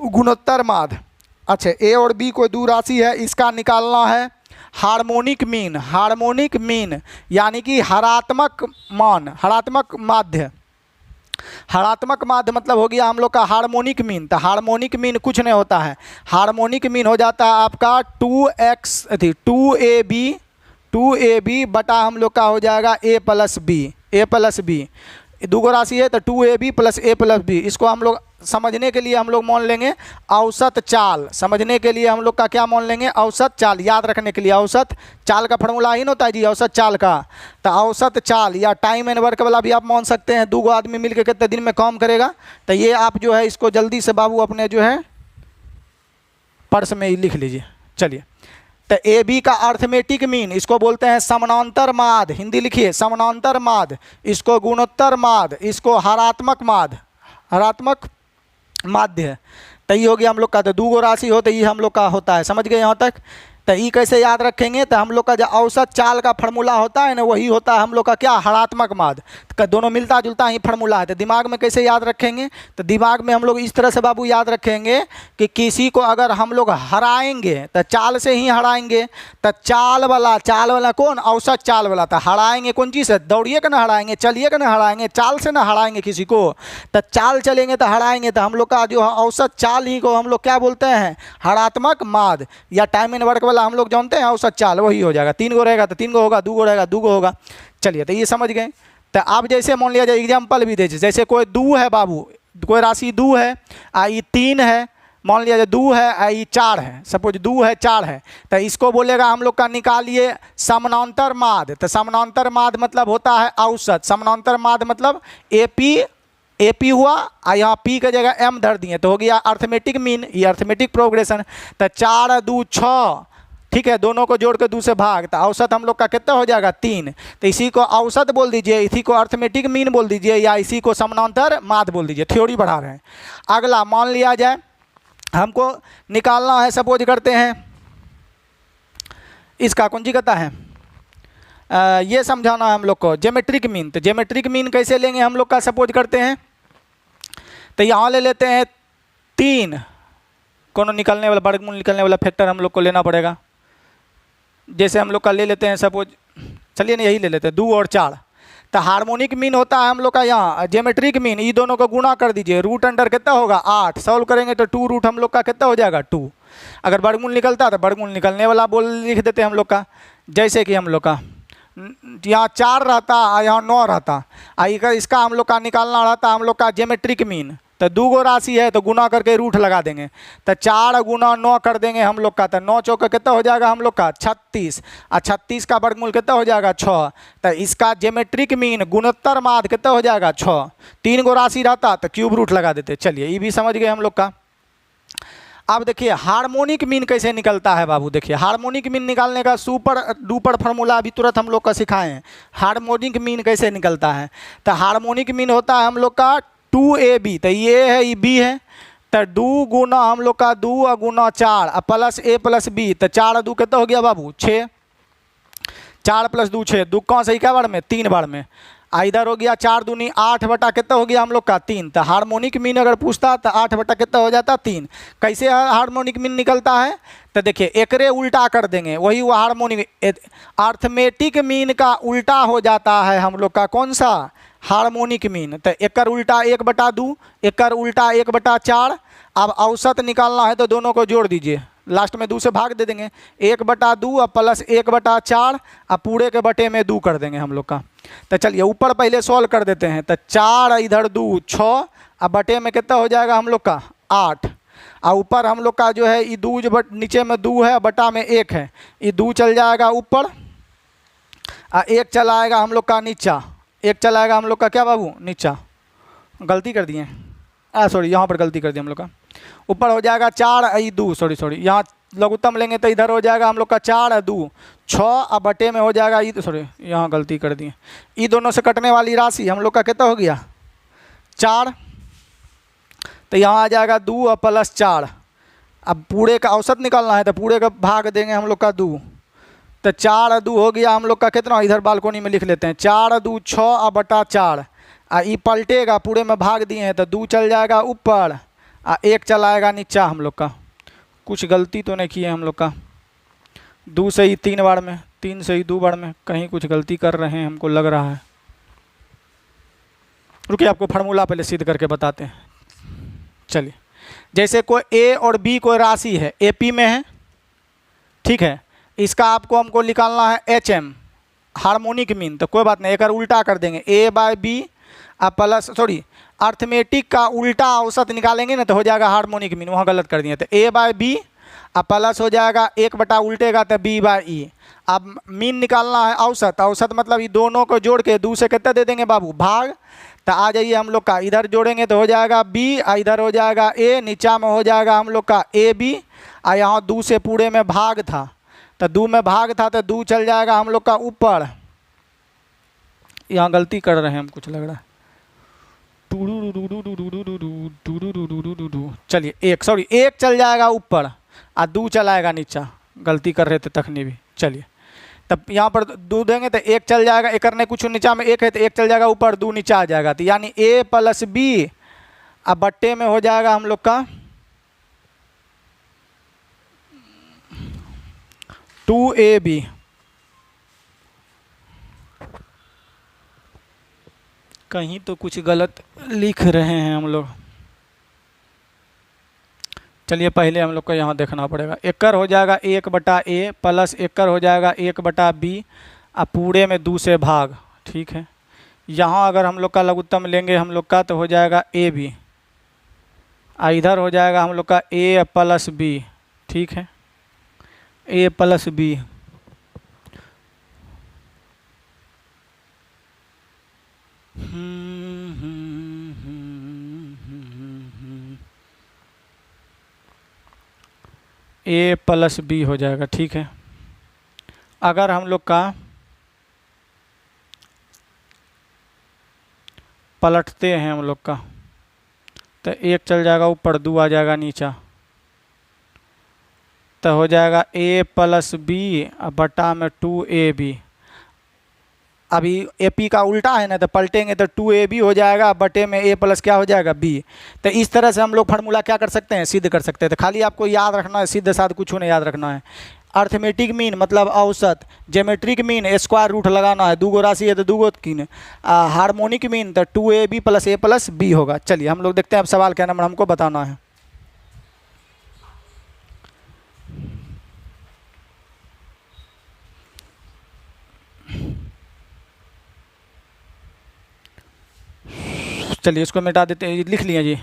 गुणोत्तर माध्य। अच्छा ए और बी कोई 2 राशि है, इसका निकालना है हार्मोनिक मीन। हार्मोनिक मीन यानी कि हरात्मक मान, हरात्मक माध्य। हरात्मक माध्य मतलब हो गया हम लोग का हार्मोनिक मीन। तो हार्मोनिक मीन कुछ नहीं होता है, हार्मोनिक मीन हो जाता है आपका 2ab बटा हम लोग का हो जाएगा a plus B. A plus B 2 गो राशि है तो 2ab plus a plus B. इसको हम लोग समझने के लिए हम लोग मान लेंगे औसत चाल। समझने के लिए हम लोग का क्या मान लेंगे? औसत चाल। याद रखने के लिए औसत चाल का फॉर्मूला ही होता है जी, औसत चाल का। तो औसत चाल या टाइम एंड वर्क वाला भी आप मान सकते हैं। 2 गो आदमी मिलकर कितने दिन में काम करेगा? तो ये आप जो है इसको जल्दी से बाबू अपने जो है पर्स में लिख लीजिए। चलिए तो ए बी का अर्थमेटिक मीन, इसको बोलते हैं समानांतर माध्य। हिंदी लिखिए समानांतर माध्य, इसको गुणोत्तर माध्य, इसको हरात्मक माध्य, हरात्मक माध्य। तो ये हो गया हम लोग का। तो 2 गो राशि हो तो ये हम लोग का होता है। समझ गए यहाँ तक? तो ई कैसे याद रखेंगे, तो हम लोग का जो औसत चाल का फार्मूला होता है ना, वही होता है हम लोग का क्या, हरात्मक माद। तो दोनों मिलता जुलता ही फार्मूला है। तो दिमाग में कैसे याद रखेंगे, तो दिमाग में हम लोग इस तरह से बाबू याद रखेंगे कि किसी को अगर हम लोग हराएंगे तो चाल से ही हराएंगे। तो चाल वाला कौन, औसत चाल वाला। तो हराएंगे कौन चीज़ से, दौड़िए का ना हराएंगे, चलिए का ना हराएंगे, चाल से ना हराएंगे किसी को। तो चाल चलेंगे तो हराएंगे। तो हम लोग का जो औसत चाल ही को हम लोग क्या बोलते हैं, हरात्मक माद, या टाइम इन वर्क वाला हम लोग जानते हैं औसत चाल, वही हो जाएगा। 3 गो रहेगा तो 3 गो होगा, 2 गो रहेगा 2 गो होगा। चलिए, तो ये समझ गए। तो आप जैसे मान लिया जाए एग्जाम्पल भी दीजिए, जैसे कोई 2 है बाबू, कोई राशि 2 है, आई 3 है, मान लिया जाए 2 है, आई 4 है, सपोज 2 है 4 है। तो इसको बोलेगा हम लोग का निकालिए समानांतर माद। तो समानांतर माद मतलब होता है औसत। समानांतर माद मतलब एपी हुआ, और यहाँ पी का जगह एम धर दिए तो हो गया अर्थमेटिक मीन, ये अर्थमेटिक प्रोग्रेशन। तो 4 2 6, ठीक है, दोनों को जोड़ के 2 से भाग, तो औसत हम लोग का कितना हो जाएगा 3। तो इसी को औसत बोल दीजिए, इसी को अर्थमेटिक मीन बोल दीजिए, या इसी को समानांतर माद बोल दीजिए। थ्योरी बढ़ा रहे हैं। अगला मान लिया जाए हमको निकालना है, सपोज करते हैं इसका कौन सी कहता है, ये समझाना है हम लोग को ज्योमेट्रिक मीन। तो ज्योमेट्रिक मीन कैसे लेंगे हम लोग का, सपोज करते हैं तो यहाँ ले लेते हैं 3, कोनो निकलने वाला वर्गमूल निकलने वाला फैक्टर हम लोग को लेना पड़ेगा। जैसे हम लोग का ले लेते हैं सपोज, चलिए ना यही ले लेते हैं 2 और 4। तो हार्मोनिक मीन होता है हम लोग का यहाँ ज्योमेट्रिक मीन, ये दोनों को गुणा कर दीजिए, रूट अंडर कितना होगा 8, सॉल्व करेंगे तो 2 रूट हम लोग का कितना हो जाएगा 2। अगर वर्गमूल निकलता तो वर्गमूल निकलने वाला बोल लिख देते हम लोग का। जैसे कि हम लोग का यहाँ 4 रहता और यहाँ 9 रहता, इसका हम लोग का निकालना रहता हम लोग का ज्योमेट्रिक मीन। तो 2 गो राशि है तो गुना करके रूट लगा देंगे, तो 4 गुना 9 कर देंगे हम लोग का। तो 9 चौका कितना हो जाएगा हम लोग का 36, और 36 का वर्गमूल कितना हो जाएगा 6। तो इसका ज्योमेट्रिक मीन गुणोत्तर माद कितना हो जाएगा 6। 3 गो राशि रहता तो क्यूब रूट लगा देते। चलिए, ये भी समझ गए हम लोग का। अब देखिए हार्मोनिक मीन कैसे निकलता है बाबू। देखिए हार्मोनिक मीन निकालने का सुपर डुपर फार्मूला अभी तुरंत हम लोग का सिखाए हैं। हार्मोनिक मीन कैसे निकलता है, तो हार्मोनिक मीन होता है हम लोग का 2ab, तो ये है ये बी है, तो 2 गुना हम लोग का 2 गुना 4 प्लस a प्लस b, तो 4 2 कितना हो गया बाबू 6, 4 + 2 6, 2 कहाँ से क्या बार में 3 बार में, इधर हो गया 4 दूनी 8 बटा कितना हो गया हम लोग का 3। तो हार्मोनिक मीन अगर पूछता तो 8 बटा कितना हो जाता 3। कैसे हार्मोनिक मीन निकलता है, तो देखिए एकरे उल्टा कर देंगे, वही वो हार्मोनिक अर्थमेटिक मीन का उल्टा हो जाता है हम लोग का कौन सा हार्मोनिक मीन। तो एकर उल्टा 1/2, एकर उल्टा 1/4। अब औसत निकालना है तो दोनों को जोड़ दीजिए, लास्ट में 2 से भाग दे देंगे, 1/2 और प्लस 1/4 और पूरे के बटे में 2 कर देंगे हम लोग का। तो चलिए ऊपर पहले सॉल्व कर देते हैं। तो 4 इधर 2 6 और बटे में कितना हो जाएगा हम लोग का 8, और ऊपर हम लोग का जो है ये 2 नीचे में 2 है, बटा में 1 है, ये 2 चल जाएगा ऊपर और 1 चला आएगा हम लोग का नीचा, 1 चला आएगा हम लोग का क्या बाबू नीचा। गलती कर दिए, सॉरी यहाँ पर गलती कर दी हम लोग का। ऊपर हो जाएगा 4 2 सॉरी यहाँ लघुत्तम लेंगे तो इधर हो जाएगा हम लोग का 4 2 6 और बटे में हो जाएगा सॉरी यहाँ गलती कर दिए, ये दोनों से कटने वाली राशि हम लोग का कितना हो गया 4। तो यहाँ आ जाएगा 2 और प्लस 4। अब पूरे का औसत निकालना है तो पूरे का भाग देंगे हम लोग का 2। तो 4 2 हो गया हम लोग का कितना, इधर बालकोनी में लिख लेते हैं 4 2 6 और बटा 4, और ये पलटेगा पूरे में भाग दिए हैं तो 2 चल जाएगा ऊपर और 1 चलाएगा नीचा हम लोग का। कुछ गलती तो नहीं किए हम लोग का, 2 से ही 3 बार में, 3 से ही 2 बार में, कहीं कुछ गलती कर रहे हैं हमको लग रहा है। रुकिए आपको फार्मूला पहले सिद्ध करके बताते हैं। चलिए जैसे कोई ए और बी कोई राशि है, एपी में है, ठीक है, इसका आपको हमको निकालना है HM हार्मोनिक मीन। तो कोई बात नहीं, एक उल्टा कर देंगे A/B प्लस सॉरी अर्थमेटिक का उल्टा औसत निकालेंगे ना तो हो जाएगा हार्मोनिक मीन, वहाँ गलत कर दिए। तो A/B प्लस हो जाएगा 1 बटा उल्टेगा तो B/E। अब मीन निकालना है औसत, औसत मतलब ये दोनों को जोड़ के 2 से कितना दे देंगे बाबू भाग। तो आ जाइए हम लोग का इधर जोड़ेंगे तो हो जाएगा B, इधर हो जाएगा A, नीचा में हो जाएगा हम लोग का AB, और यहाँ 2 से पूरे में भाग था तो 2 में भाग था तो 2 चल जाएगा हम लोग का ऊपर। यहाँ गलती कर रहे हैं हम, कुछ लग रहा है। चलिए 1 चल जाएगा ऊपर और 2 चलाएगा नीचा, गलती कर रहे थे तखनी भी। चलिए तब यहाँ पर दो देंगे तो एक चल जाएगा, एक करने कुछ नीचा में एक है तो एक चल जाएगा ऊपर, दो नीचा आ जाएगा, तो यानी a प्लस बी अब बट्टे में हो जाएगा हम लोग का 2ab। कहीं तो कुछ गलत लिख रहे हैं हम लोग। चलिए पहले हम लोग को यहाँ देखना पड़ेगा। एकड़ हो जाएगा 1/a प्लस एकड़ हो जाएगा 1/b अब पूरे में 2 से भाग। ठीक है, यहाँ अगर हम लोग का लघुत्तम लेंगे हम लोग का तो हो जाएगा ab, इधर हो जाएगा हम लोग का a प्लस b। ठीक है, a plus b a plus B हो जाएगा। ठीक है, अगर हम लोग का पलटते हैं हम लोग का तो एक चल जाएगा ऊपर, 2 आ जाएगा नीचा, तो हो जाएगा a प्लस बी बटा में 2ab। अभी AP का उल्टा है ना, तो पलटेंगे तो 2ab हो जाएगा बटे में a प्लस क्या हो जाएगा b। तो इस तरह से हम लोग फार्मूला क्या कर सकते हैं, सिद्ध कर सकते हैं। तो खाली आपको याद रखना है, सीधे साथ कुछ नहीं याद रखना है। अर्थमेटिक मीन मतलब औसत, ज्योमेट्रिक मीन स्क्वायर रूट लगाना है, 2 गो राशि है तो 2 गो कीन, हार्मोनिक मीन तो 2ab plus a plus b होगा। चलिए हम लोग देखते हैं अब सवाल क्या नंबर हमको बताना है। चलिए इसको मिटा देते हैं, लिख लिया जी।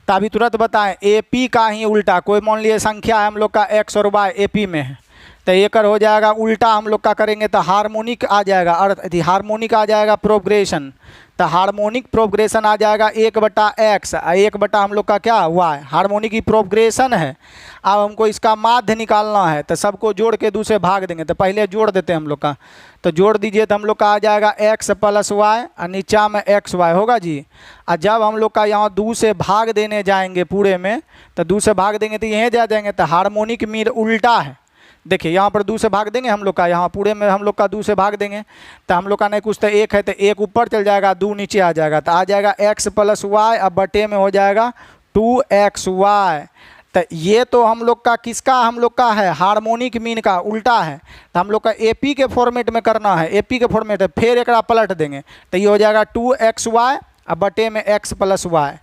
तो अभी तुरंत बताएं AP का ही उल्टा, कोई मान लीजिए संख्या है हम लोग का x और y AP में है, तो एकड़ हो जाएगा उल्टा हम लोग का करेंगे तो हार्मोनिक आ जाएगा, अर्थ हार्मोनिक आ जाएगा प्रोग्रेशन, तो हार्मोनिक प्रोग्रेशन आ जाएगा 1/x, 1/ हम लोग का क्या y, हार्मोनिक की प्रोग्रेशन है। अब हमको इसका माध्य निकालना है, तो सबको जोड़ के 2 से भाग देंगे। तो पहले जोड़ देते हैं हम लोग का, तो जोड़ दीजिए तो हम लोग का आ जाएगा x प्लस वाई और नीचा में xy होगा जी। और जब हम लोग का यहाँ 2 से भाग देने जाएंगे पूरे में, तो 2 से भाग देंगे तो यहीं जा जाएंगे, तो हार्मोनिक मीन उल्टा है। देखिए यहाँ पर 2 से भाग देंगे हम लोग का, यहाँ पूरे में हम लोग का 2 से भाग देंगे तो हम लोग का नहीं कुछ तो 1 है तो 1 ऊपर चल जाएगा, 2 नीचे आ जाएगा, तो आ जाएगा x प्लस वाई अब बटे में हो जाएगा 2xy। तो ये तो हम लोग का किसका हम लोग का है, हार्मोनिक मीन का उल्टा है। तो हम लोग का AP के फॉर्मेट में करना है, AP के फॉर्मेट है, फिर एक पलट देंगे तो ये हो जाएगा 2xy अब बटे में x प्लस वाई।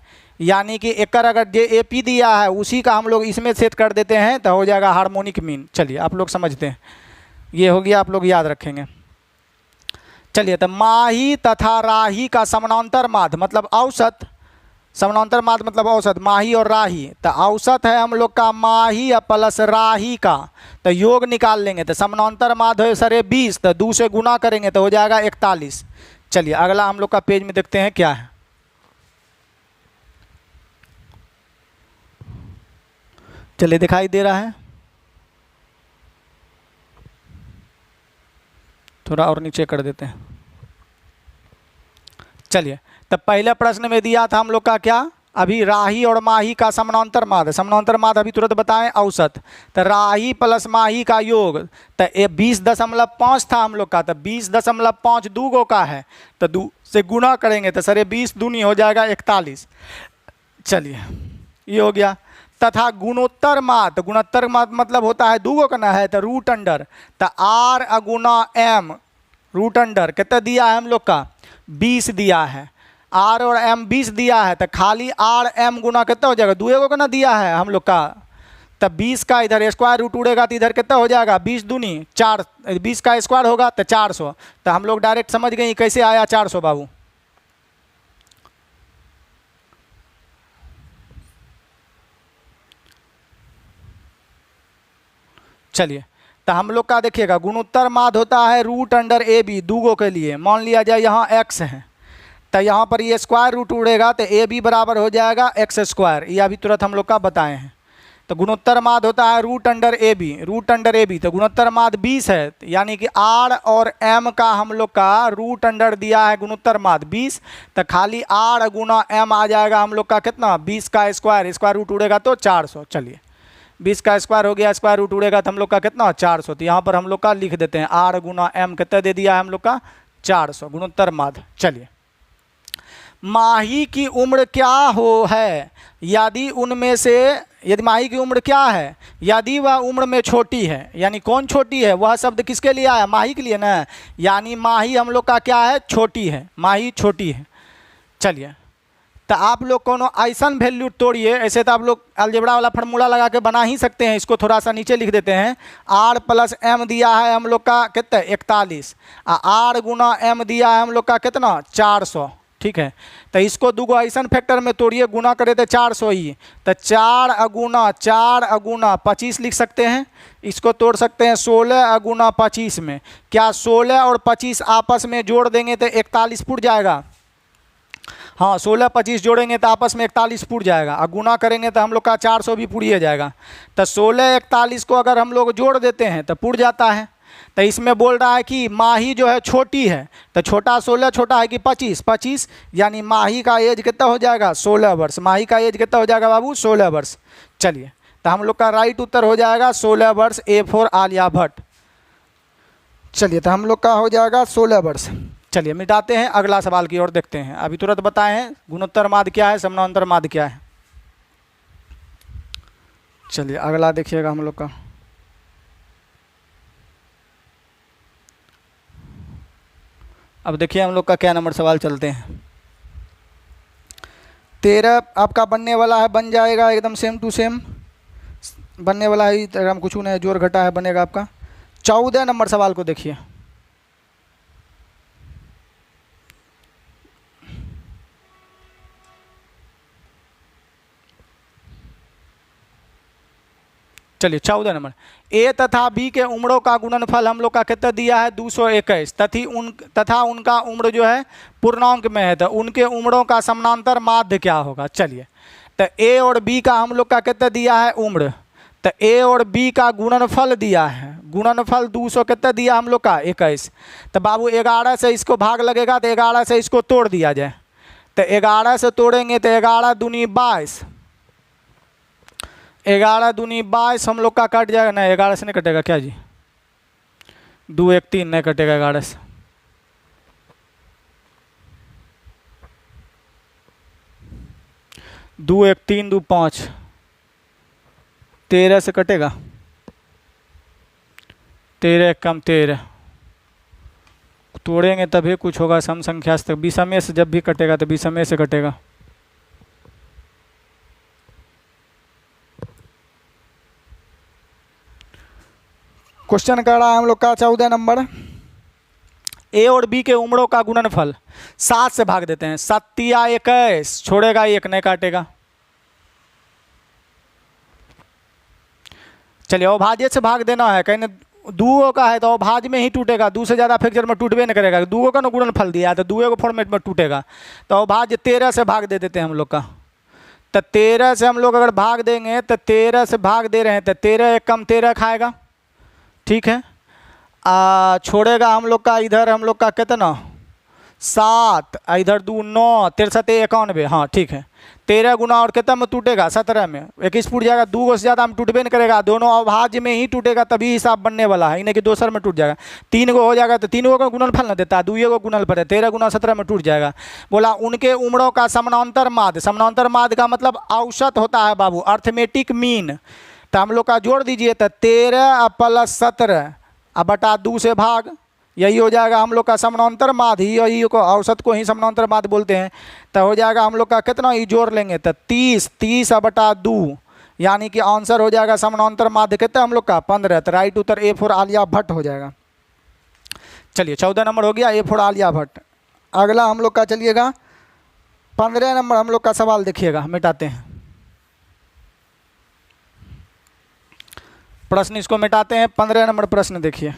यानी कि एकड़ अगर जो AP दिया है उसी का हम लोग इसमें सेट कर देते हैं तो हो जाएगा हार्मोनिक मीन। चलिए आप लोग समझते हैं, ये हो गया, आप लोग याद रखेंगे। चलिए तो माही तथा राही का समानांतर माध्य मतलब औसत, समानांतर माध्य मतलब औसत, माही और राही। तो औसत है हम लोग का माही प्लस राही का, तो योग निकाल लेंगे तो समानांतर माध्य है सरे 20, तो 2 से गुना करेंगे तो हो जाएगा 41। चलिए अगला हम लोग का पेज में देखते हैं क्या है। चलिए दिखाई दे रहा है, थोड़ा और नीचे कर देते हैं। चलिए तब पहले प्रश्न में दिया था हम लोग का क्या, अभी राही और माही का समानांतर माध्य, समानांतर माध्य अभी तुरंत बताएं औसत, तो राही प्लस माही का योग, तो ये 20.5 था हम लोग का, तो 20.5 2 गो का है तो 2 से गुना करेंगे तो सर 20 दूनी हो जाएगा 41। चलिए ये हो गया। तथा गुणोत्तर माध्य, गुणोत्तर माध्य मतलब होता है 2 गो का ना है तो रूट अंडर, तो r गुना m रूट अंडर कितना दिया है हम लोग का 20 दिया है, r और m 20 दिया है, तो खाली r m गुना कितना हो जाएगा 2 गो का ना दिया है हम लोग का, तब 20 का इधर स्क्वायर रूट उड़ेगा तो इधर कितना हो जाएगा 20 दूनी 4, 20 का स्क्वायर होगा तो 400। तो हम लोग डायरेक्ट समझ गए कैसे आया 400 बाबू। चलिए तो हम लोग का देखिएगा गुणोत्तर माध्य होता है रूट अंडर AB 2 गो के लिए, मान लिया जाए यहाँ x है तो यहाँ पर ये स्क्वायर रूट उड़ेगा तो AB बराबर हो जाएगा x स्क्वायर, ये अभी तुरंत हम लोग का बताए हैं। तो गुणोत्तर माद होता है root under A B, root under A B. तो गुणोत्तर माद 20 है, यानी कि आर और एम का हम लोग का रूट अंडर दिया है गुणोत्तर माद 20। तो खाली आर गुना एम आ जाएगा हम लोग का कितना, 20 का स्क्वायर, स्क्वायर रूट उड़ेगा तो 400। चलिए 20 का स्क्वायर हो गया, स्क्वायर रूट उड़ेगा तो हम लोग का कितना 400। तो यहाँ पर हम लोग का लिख देते हैं आर गुना एम कितना दे दिया है हम लोग का 400 गुणोत्तर माद। चलिए माही की उम्र क्या हो है यदि उनमें से, यदि माही की उम्र क्या है यदि वह उम्र में छोटी है, यानी कौन छोटी है, वह शब्द किसके लिए आया, माही के लिए ना, यानी माही हम लोग का क्या है, छोटी है, माही छोटी है। चलिए तो आप लोग कोनो ऐसा वैल्यू तोड़िए, ऐसे तो आप लोग अलजेब्रा वाला फार्मूला लगा के बना ही सकते हैं। इसको थोड़ा सा नीचे लिख देते हैं, आर प्लस एम दिया है हम लोग का कितना 41, आर गुना एम दिया है हम लोग का कितना 400, ठीक है। तो इसको दो ऐसा फैक्टर में तोड़िए, गुना करे तो 400 ही, तो 4 अगुना 25 लिख सकते हैं। इसको तोड़ सकते हैं 16 अगुना 25 में, क्या 16 और 25 आपस में जोड़ देंगे तो 41 फुट जाएगा, हाँ 16 25 जोड़ेंगे तो आपस में 41 फुट जाएगा, और गुना करेंगे तो हम लोग का 400 भी पूरी जाएगा। तो 16 41 को अगर हम लोग जोड़ देते हैं तो पुर जाता है। तो इसमें बोल रहा है कि माही जो है छोटी है, तो छोटा 16 छोटा है कि 25, यानी माही का एज कितना हो जाएगा 16 वर्ष, माही का एज कितना हो जाएगा बाबू 16 वर्ष। चलिए तो हम लोग का राइट उत्तर हो जाएगा 16 वर्ष, ए फॉर आलिया भट्ट। चलिए तो हम लोग का हो जाएगा 16 वर्ष। चलिए मिटाते हैं, अगला सवाल की ओर देखते हैं। अभी तुरंत बताए हैं गुणोत्तर माद क्या है, समानांतर माद क्या है। चलिए अगला देखिएगा हम लोग का, अब देखिए हम लोग का क्या नंबर सवाल चलते हैं। 13 आपका बनने वाला है, बन जाएगा एकदम सेम टू सेम बनने वाला है, हम कुछ नहीं जोर घटा है बनेगा आपका। 14 नंबर सवाल को देखिए, चलिए 14 नंबर, ए तथा बी के उम्रों का गुणनफल हम लोग का कितना दिया है 221, तथा उनका उम्र जो है पूर्णांक में है, तो उनके उम्रों का समानांतर माध्य क्या होगा। चलिए तो ए और बी का हम लोग का कितना दिया है उम्र, तो ए और बी का गुणनफल दिया है, गुणनफल 200 कितना दिया हम लोग का 21। तो बाबू 11 से इसको भाग लगेगा तो 11 से इसको तोड़ दिया जाए, तो 11 से तोड़ेंगे तो 11 दूनी 22, 11 दूनी 22 हम लोग का कट जाएगा ना, 11 से नहीं कटेगा क्या जी, 2 1 3 नहीं कटेगा 11 से, 2 1 3 2 5, 13 से कटेगा, 13 कम 13, तोड़ेंगे तभी कुछ होगा, सम संख्या से विषमय से जब भी कटेगा तो विषमय से कटेगा। क्वेश्चन कर रहा है हम लोग का 14 नंबर, ए और बी के उम्रों का गुणनफल 7 से भाग देते हैं, 7 या 21 छोड़ेगा 1 नहीं काटेगा। चलिए अवभाज्य से भाग देना है, कहीं दूगो का है तो अवभाज्य में ही टूटेगा, 2 से ज़्यादा फ्रैक्चर में टूटबे नहीं करेगा, दूगो का ना गुणनफल दिया है तो दूगो को फॉर्मेट में टूटेगा। तो अवभाज्य 13 से भाग दे देते हैं हम लोग का, तो 13 से हम लोग अगर भाग देंगे तो 13 से भाग दे रहे हैं तो 13 1 कम 13 खाएगा, ठीक है। छोड़ेगा हम लोग का इधर हम लोग का कितना 7, इधर 2 9, 63 91, हाँ ठीक है। 13 गुना और कितना में टूटेगा 17 में, 21 फुट जाएगा, 2 से ज़्यादा हम टूटबे नहीं करेगा, दोनों अवभाज्य में ही टूटेगा तभी हिसाब बनने वाला है, इन्हें कि दोसर में टूट जाएगा। 3 गो हो जाएगा तो 3 गो का गुणनफल न देता है, 2 गो गुणनफल है, 13 गुना 17 में टूट जाएगा। बोला उनके उम्रों का समानांतर माध्य, समानांतर माध्य का मतलब औसत होता है बाबू, अर्थमेटिक मीन। तो हम लोग का जोड़ दीजिए तो 13 प्लस 17 अब बटा 2 से भाग, यही हो जाएगा हम लोग का समानांतर माध्य, यही को औसत को ही समानांतर माध्य बोलते हैं। तो हो जाएगा हम लोग का कितना, ये जोड़ लेंगे तो 30 अब बटा 2, यानी कि आंसर हो जाएगा समानांतर माध्य कितना हम लोग का 15। तो right Uttar A for Alia Bhatt हो जाएगा। चलिए 14 नंबर हो गया ए फॉर आलिया भट्ट। अगला हम लोग का चलिएगा 15 नंबर हम लोग का सवाल देखिएगा, मिटाते हैं प्रश्न, इसको मिटाते हैं। 15 नंबर प्रश्न देखिए,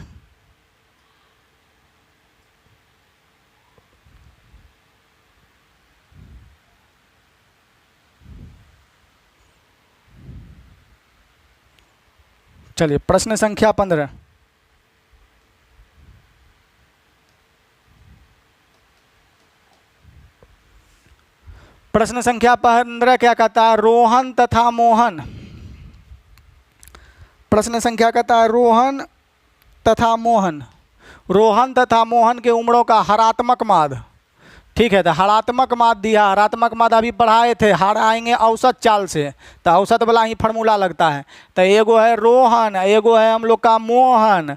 चलिए प्रश्न संख्या 15। प्रश्न संख्या 15 क्या कहता है? रोहन तथा मोहन। प्रश्न संख्या कहता है रोहन तथा मोहन। रोहन तथा मोहन के उम्रों का हरात्मक माद। ठीक है, तो हरात्मक माद दिया। हरात्मक माद अभी पढ़ाए थे, हर आएंगे औसत चाल से, तो औसत वाला ही फार्मूला लगता है। तो एगो है रोहन, एगो है हम लोग का मोहन,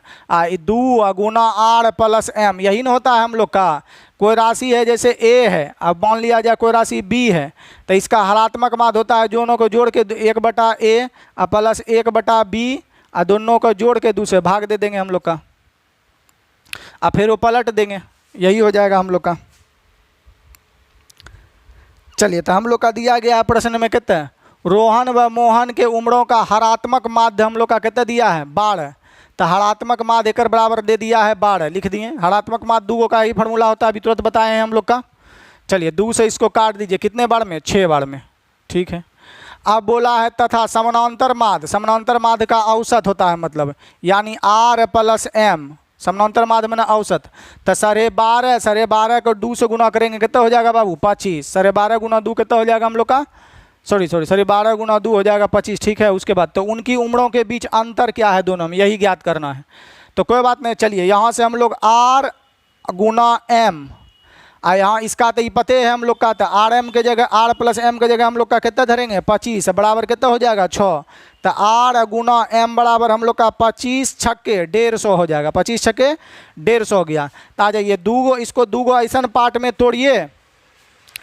दू गुना आर प्लस एम, यही ना होता है हम लोग का। कोई राशि है जैसे ए है, अब मान लिया जाए कोई राशि बी है, तो इसका हरात्मक माद होता है दोनों को जोड़ के 1/a प्लस 1/b, दोनों को जोड़ के दूसरे भाग दे देंगे हम लोग का, फिर वो पलट देंगे, यही हो जाएगा हम लोग का। चलिए, तो हम लोग का दिया गया है प्रश्न में कितना? रोहन व मोहन के उम्रों का हरात्मक माध्य हम लोग का कितना दिया है? 12। तो हरात्मक माध्य एक बराबर दे दिया है 12, लिख दिए। हरात्मक माध्य दो का ही फार्मूला होता है, अभी तुरंत बताए हैं हम लोग का। चलिए, 2 से इसको काट दीजिए, कितने बार में? 6 बार में। ठीक है, अब बोला है तथा समानांतर माध्य। समानांतर माध्य का औसत होता है, मतलब यानी आर प्लस एम। समानांतर माध्य में ना औसत। तो 12.5 को 2 से गुना करेंगे, कितना हो जाएगा बाबू? 25। 12.5 गुना 2 कितना हो जाएगा हम लोग का? सॉरी 12 गुना 2 हो जाएगा 25। ठीक है, उसके बाद तो उनकी उम्रों के बीच अंतर क्या है दोनों में, यही ज्ञात करना है। तो कोई बात नहीं, चलिए यहाँ से हम लोग आर गुना एम, यहाँ इसका तो पते है हम लोग का, तो आर एम के जगह आर प्लस एम के जगह हम लोग का कितना धरेंगे? 25 बराबर कितना हो जाएगा? 6। तो आर गुना एम बराबर हम लोग का 25 छक्के 150 हो जाएगा। 25 छक्के 150 हो गया। तो आ जाइए, इसको दूगो ऐसा पार्ट में तोड़िए,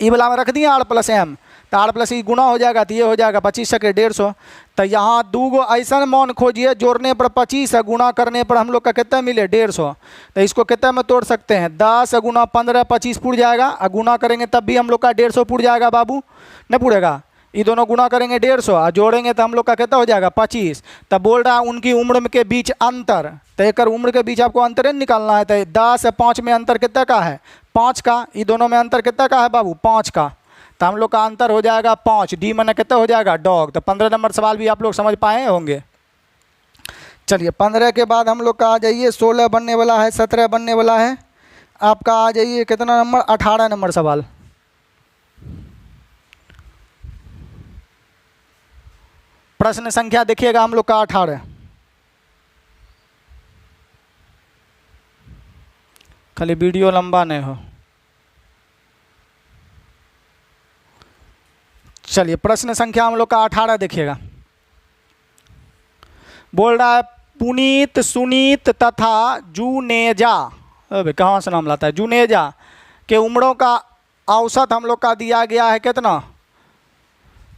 ये वाला में रख दिए आर प्लस एम, तो आर प्लस ई गुना हो जाएगा, तो ये हो जाएगा 25 छक्के 150। तो यहाँ दूगो ऐसा मान खोजिए, जोड़ने पर 25 है, गुना करने पर हम लोग का कितना मिले? 150। तो इसको कितना में तोड़ सकते हैं? 10 गुना 15 25 पुड़ जाएगा, और गुना करेंगे तब भी हम लोग का 150 पुड़ जाएगा बाबू, नहीं पुड़ेगा? ये दोनों गुना करेंगे 150 और जोड़ेंगे तो हम लोग का कितना हो जाएगा? 25। तब बोल रहा है उनकी उम्र के बीच अंतर, तो एक उम्र के बीच आपको अंतर निकालना है। तो 10 से 5 में अंतर कितना का है? 5 का। ये दोनों में अंतर कितना का है बाबू? 5 का। तो हम लोग का अंतर हो जाएगा 5। डी मैंने कितना हो जाएगा? डॉग। तो 15 नंबर सवाल भी आप लोग समझ पाए होंगे। चलिए, 15 के बाद हम लोग का आ जाइए 16 बनने वाला है, 17 बनने वाला है आपका। आ जाइए कितना नंबर? 18 नंबर सवाल। प्रश्न संख्या देखिएगा हम लोग का 18। खाली वीडियो लंबा नहीं हो। चलिए, प्रश्न संख्या हम लोग का 18 देखिएगा। बोल रहा है पुनीत, सुनीत तथा जुनेजा, अबे कहाँ से नाम लाता है? जुनेजा के उम्रों का औसत हम लोग का दिया गया है कितना?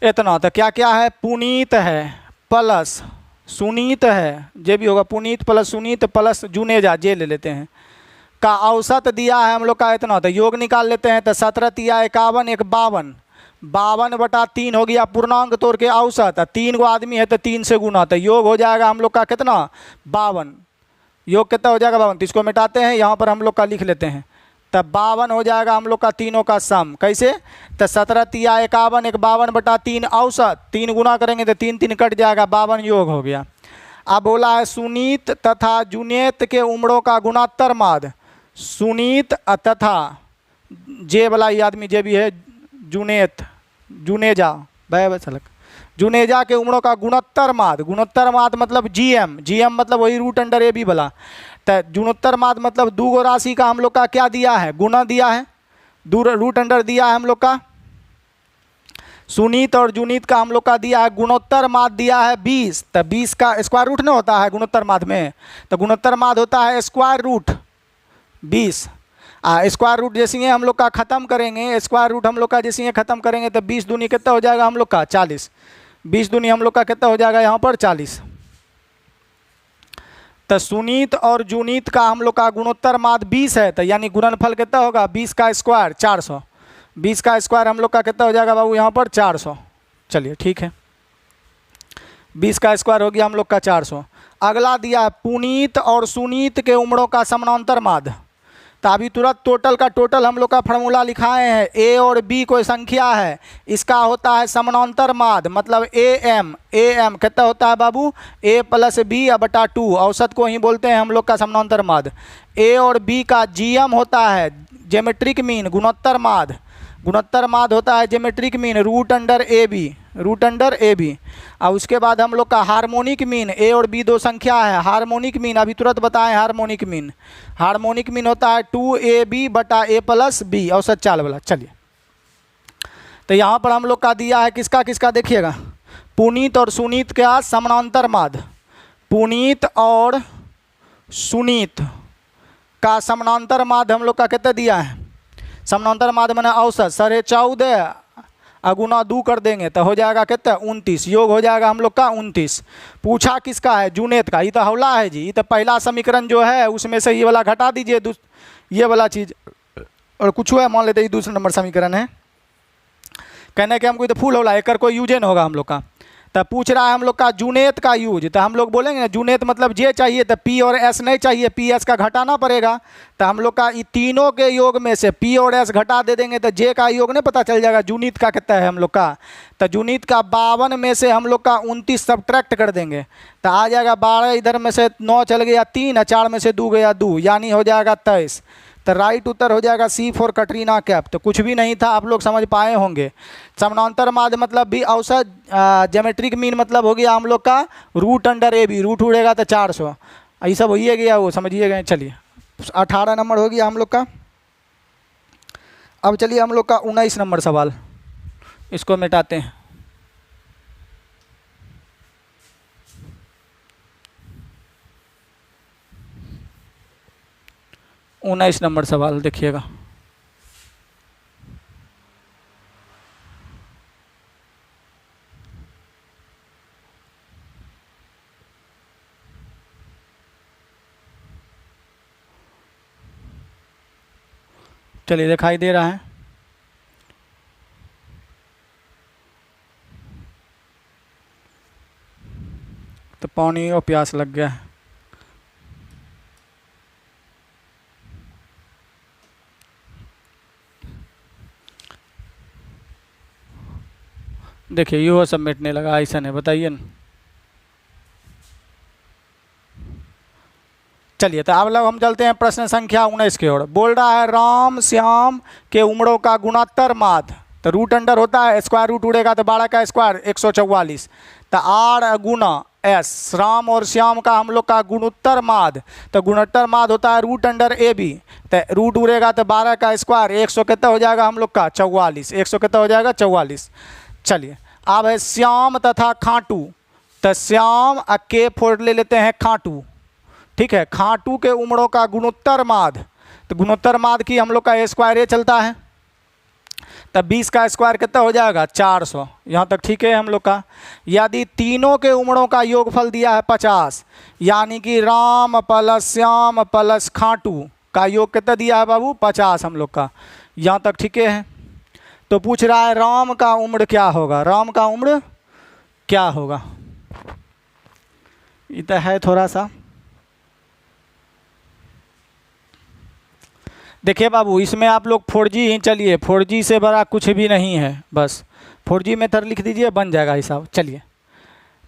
इतना। तो क्या क्या है? पुनीत है प्लस सुनीत है, जे भी होगा, पुनीत प्लस सुनीत प्लस जुनेजा, जे ले लेते हैं, का औसत दिया है हम लोग का इतना। तो योग निकाल लेते हैं। तो 17 तिया 51, 1 52, 52/3 हो गया पूर्णांक तोड़ के औसत। 3 गो आदमी है तो 3 से गुना, तो योग हो जाएगा हम लोग का कितना? 52। योग कितना हो जाएगा? 52। तो इसको मिटाते हैं, यहाँ पर हम लोग का लिख लेते हैं। तब 52 हो जाएगा हम लोग का तीनों का सम। कैसे? तो 17 तिया 51, 1 52/3 औसत, 3 गुना करेंगे तो 3 3 कट जाएगा, 52 योग हो गया। अब बोला है सुनीत तथा जुनेत के उम्रों का गुणोत्तर माध्य। सुनीत तथा जे वाला ये आदमी जे भी है, जुनेत, जुनेजा, भाई सलक, जुनेजा के उम्रों का गुणोत्तर माध्य। गुणोत्तर माध्य मतलब जीएम, जीएम मतलब वही रूट अंडर ए बी वाला। तो गुणोत्तर माध्य मतलब दो गो राशि का हम लोग का क्या दिया है? गुना दिया है, रूट अंडर दिया है हम लोग का। सुनीत और जुनीत का हम लोग का दिया है गुणोत्तर माध्य दिया है 20। तो 20 का स्क्वायर रूट नहीं होता है गुणोत्तर माध्य में, तो गुणोत्तर माध्य होता है स्क्वायर रूट 20। स्क्वायर रूट जैसे ही हम लोग का ख़त्म करेंगे, स्क्वायर रूट हम लोग का जैसे ही ख़त्म करेंगे तो 20 दूनी कितना हो जाएगा हम लोग का? 40। 20 दूनी हम लोग का कितना हो जाएगा यहाँ पर? 40। तो सुनीत और जुनीत का हम लोग का गुणोत्तर माध्य 20 है, तो यानी गुणनफल कितना होगा? 20 का स्क्वायर 400। 20 का स्क्वायर हम लोग का कितना हो जाएगा बाबू यहाँ पर? 400। चलिए ठीक है, 20 का स्क्वायर हो गया हम लोग का 400। अगला दिया है पुनीत और सुनीत के उम्रों का समानांतर माध्य। तो अभी तुरंत टोटल का टोटल हम लोग का फार्मूला लिखाए हैं। ए और बी कोई संख्या है, इसका होता है समानांतर माध्य, मतलब ए एम कितना होता है बाबू, ए प्लस बी बटा 2, औसत को ही बोलते हैं हम लोग का समानांतर माध्य। ए और बी का जीएम होता है ज्योमेट्रिक मीन, गुणोत्तर माध्य, गुणोत्तर माध्य होता है geometric mean root under A B. और उसके बाद हम लोग का हार्मोनिक मीन, ए और बी दो संख्या है, हार्मोनिक मीन अभी तुरंत बताएं, हार्मोनिक मीन होता है 2ab बटा a प्लस बी, औसत चाल वाला। चलिए, तो यहाँ पर हम लोग का दिया है किसका किसका देखिएगा, पुनीत और सुनीत का समानांतर माध्य, पुनीत और सुनीत का समानांतर माध्य हम लोग का कितना दिया है, समानांतर माध्य मैंने औसत 14.5 गुना 2 कर देंगे तो हो जाएगा कितना 29, योग हो जाएगा हम लोग का 29। पूछा किसका है, जूनेत का, ये तो हौला है जी, ये तो पहला समीकरण जो है उसमें से ये वाला घटा दीजिए, ये वाला चीज़ और कुछ है मान लेते ये दूसरा नंबर समीकरण है। कहने के हमको तो फुल हौला एक कोई यूज न होगा हम लोग का। तो पूछ रहा है हम लोग का जूनेत का यूज, तो हम लोग बोलेंगे ना जूनेत मतलब जे चाहिए, तो पी और एस नहीं चाहिए, पी एस का घटाना पड़ेगा। तो हम लोग का ये तीनों के योग में से पी और एस घटा दे देंगे तो जे का योग नहीं पता चल जाएगा, जूनीत का कितना है हम लोग का। तो जूनीत का 52 में से हम लोग का 29 सब्ट्रैक्ट कर देंगे तो आ जाएगा 12, इधर में से 9 चल गया 3, 4 में से 2 गया 2, यानी हो जाएगा 23। तो राइट उत्तर हो जाएगा सी फॉर कटरीना कैफ। तो कुछ भी नहीं था, आप लोग समझ पाए होंगे। समानांतर माध्य मतलब भी औसत, ज्योमेट्रिक मीन मतलब हो गया हम लोग का रूट अंडर ए बी, रूट उड़ेगा तो 400, ये सब होइए गया, वो समझिए गए। चलिए 18 नंबर हो गया हम लोग का। अब चलिए हम लोग का 19 नंबर सवाल, इसको मिटाते हैं। उन्नीस नंबर सवाल देखिएगा। चलिए दिखाई दे रहा है, तो पानी और प्यास लग गया है। देखिए यो सब मिटने लगा, ऐसा नहीं, बताइए ना। चलिए तो अब लोग हम चलते हैं प्रश्न संख्या 19 की ओर। बोल रहा है राम श्याम के उम्रों का गुणोत्तर माध्य, तो रूट अंडर होता है, स्क्वायर रूट उड़ेगा तो 12 का स्क्वायर 144, तो आर गुना एस, राम और श्याम का हम लोग का गुणोत्तर माध्य, तो गुणोत्तर माध्य होता है रूट अंडर ए बी, तो रूट उड़ेगा तो 12 का स्क्वायर 100 कितना हो जाएगा हम लोग का 44, 100 कितना हो जाएगा 44। चलिए अब है श्याम तथा खाटू, तो श्याम के फोड़ ले लेते हैं खाटू, ठीक है। खाटू के उम्रों का गुणोत्तर माध्य, तो गुणोत्तर माध्य की हम लोग का स्क्वायर ए चलता है, तब 20 का स्क्वायर कितना हो जाएगा 400, यहाँ तक ठीक है हम लोग का। यदि तीनों के उम्रों का योगफल दिया है 50, यानी कि राम प्लस श्याम प्लस खाटू का योग कितना दिया है बाबू 50 हम लोग का, यहाँ तक ठीक है। तो पूछ रहा है राम का उम्र क्या होगा, राम का उम्र क्या होगा, ये तो है थोड़ा सा। देखिए बाबू इसमें आप लोग 4G ही चलिए, 4G से बड़ा कुछ भी नहीं है, बस 4G मेथड लिख दीजिए बन जाएगा हिसाब। चलिए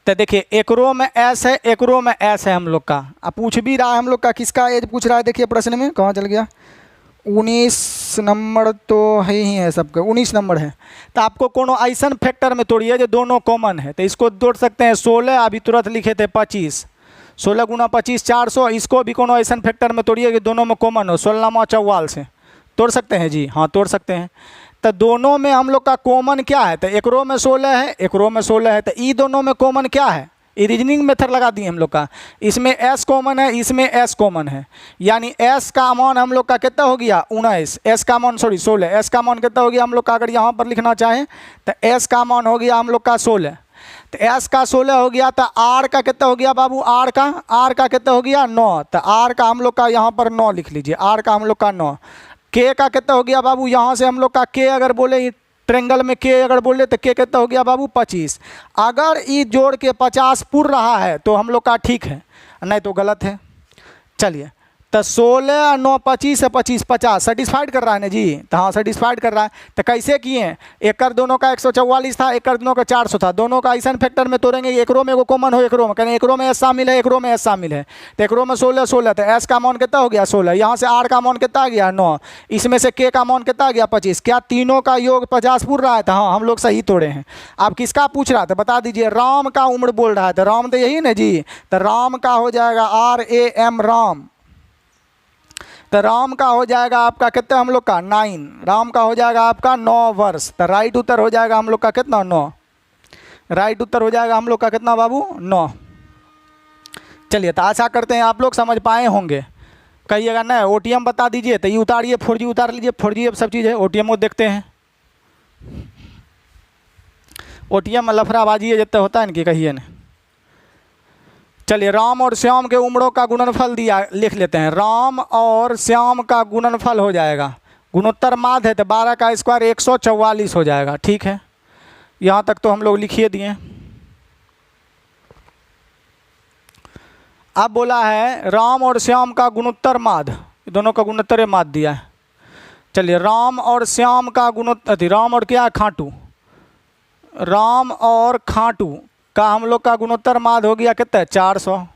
तो देखिए एक रो में एस है, एक रो में एस है हम लोग का। अब पूछ भी रहा है हम लोग का किसका एज पूछ रहा है, देखिए प्रश्न में कहाँ चल गया, 19 नंबर तो है ही है सबका, 19 नंबर है। तो आपको कोनो ऐसा फैक्टर में तोड़िए जो दोनों कॉमन है, तो इसको तोड़ सकते हैं 16, अभी तुरंत लिखे थे 25, 16 गुना 25 400, इसको भी कोनो ऐसा फैक्टर में तोड़िए कि दोनों में कॉमन हो, 16 44 से तोड़ सकते हैं जी, हाँ तोड़ सकते हैं। तो दोनों में हम लोग का कॉमन क्या है, तो एक रो में 16 है, एक रो में 16 है, तो ये दोनों में कॉमन क्या है, ये रीजनिंग मेथड लगा दिए हम लोग का। इसमें एस कॉमन है, इसमें एस कॉमन है, यानी एस का मान हम लोग का कितना हो गया 19, एस का मान 16, एस का मान कितना हो गया हम लोग का, अगर यहाँ पर लिखना चाहें तो एस का मान हो गया हम लोग का 16, तो एस का 16 हो गया, तो आर का कितना हो गया बाबू, आर का कितना हो गया 9, तो आर का हम लोग का यहाँ पर 9 लिख लीजिए, आर का हम लोग का 9। के का कितना हो गया बाबू, यहाँ से हम लोग का के अगर बोले ट्रेंगल में के अगर बोले तो के कितना हो गया बाबू 25। अगर ये जोड़ के 50 पूर रहा है तो हम लोग का ठीक है, नहीं तो गलत है। चलिए तो 16 9 25 है 25 50 सेटिस्फाइड कर रहा है ना जी। तो हाँ सेटिस्फाइड कर रहा है। तो कैसे किए, एक कर दोनों का 144 था, एक कर दोनों का 400 था, दोनों का ऐसा फैक्टर में तोड़ेंगे एक रो में एगो कॉमन हो, एक रो में कहें एक रो में एस शामिल है, एक रो में एस शामिल है। तो एक रो में 16 16, तो एस का अमाउंट कितना हो गया 16, यहाँ से आर का अमाउंट कितना आ गया 9, इसमें से के का अमाउंट कितना आ गया 25। क्या तीनों का योग 50 पूर रहा है? था हाँ हम लोग सही तोड़े हैं। आप किसका पूछ रहा था बता दीजिए, राम का उम्र बोल रहा है, तो राम तो यही ना जी। तो राम का हो जाएगा RAM राम। तो राम का हो जाएगा आपका कितना हम लोग का 9, राम का हो जाएगा आपका 9 वर्ष। तो राइट उत्तर हो जाएगा हम लोग का कितना 9, राइट उत्तर हो जाएगा हम लोग का कितना बाबू 9। चलिए तो आशा करते हैं आप लोग समझ पाए होंगे। कहिएगा ना OTM बता दीजिए, तो ये उतारिए 4G उतार लीजिए, 4G अब सब चीज़ है। OTM को देखते हैं, OTM में लफड़ाबाजी है जितना होता है इनकी, कहिए ना। चलिए राम और श्याम के उम्रों का गुणनफल दिया, लिख लेते हैं। राम और श्याम का गुणनफल हो जाएगा, गुणोत्तर माध्य है तो 12 का स्क्वायर 144 हो जाएगा। ठीक है, यहाँ तक तो हम लोग लिखिए दिए। अब बोला है राम और श्याम का गुणोत्तर माध्य, दोनों का गुणोत्तर माध्य दिया है। चलिए राम और श्याम का गुणोत्तर, राम और क्या खाटू, राम और खाटू का हम लोग का गुणोत्तर माध्य हो गया कितना है 400।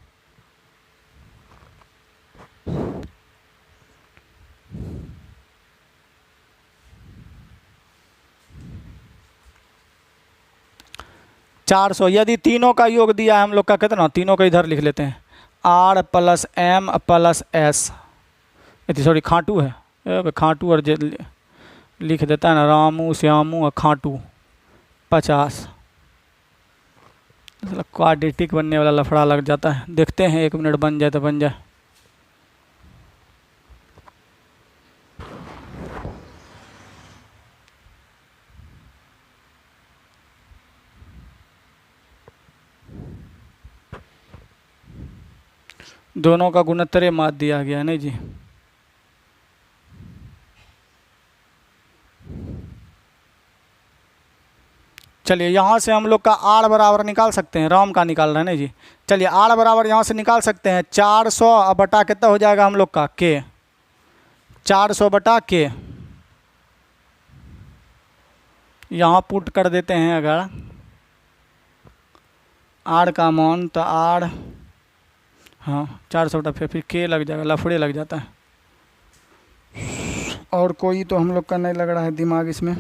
यदि तीनों का योग दिया है हम लोग का कितना, तीनों का इधर लिख लेते हैं R + M + S, sorry Khatu है, खाटू और लिख देता है ना रामू श्यामू और खाटू 50। क्वाड्रेटिक बनने वाला लफड़ा लग जाता है। देखते हैं 1 मिनट बन जाए तो बन जाए। दोनों का गुणोत्तर माध्य दिया गया है नहीं जी। चलिए यहाँ से हम लोग का R बराबर निकाल सकते हैं, राम का निकाल रहे हैं ना जी। चलिए R बराबर यहाँ से निकाल सकते हैं 400 बटा कितना हो जाएगा हम लोग का K, 400 बटा K। यहाँ पुट कर देते हैं अगर R का मान, तो R हाँ 400 बटा फिर K लग जाएगा, लफड़े लग जाता है। और कोई तो हम लोग का नहीं लग रहा है दिमाग इसमें।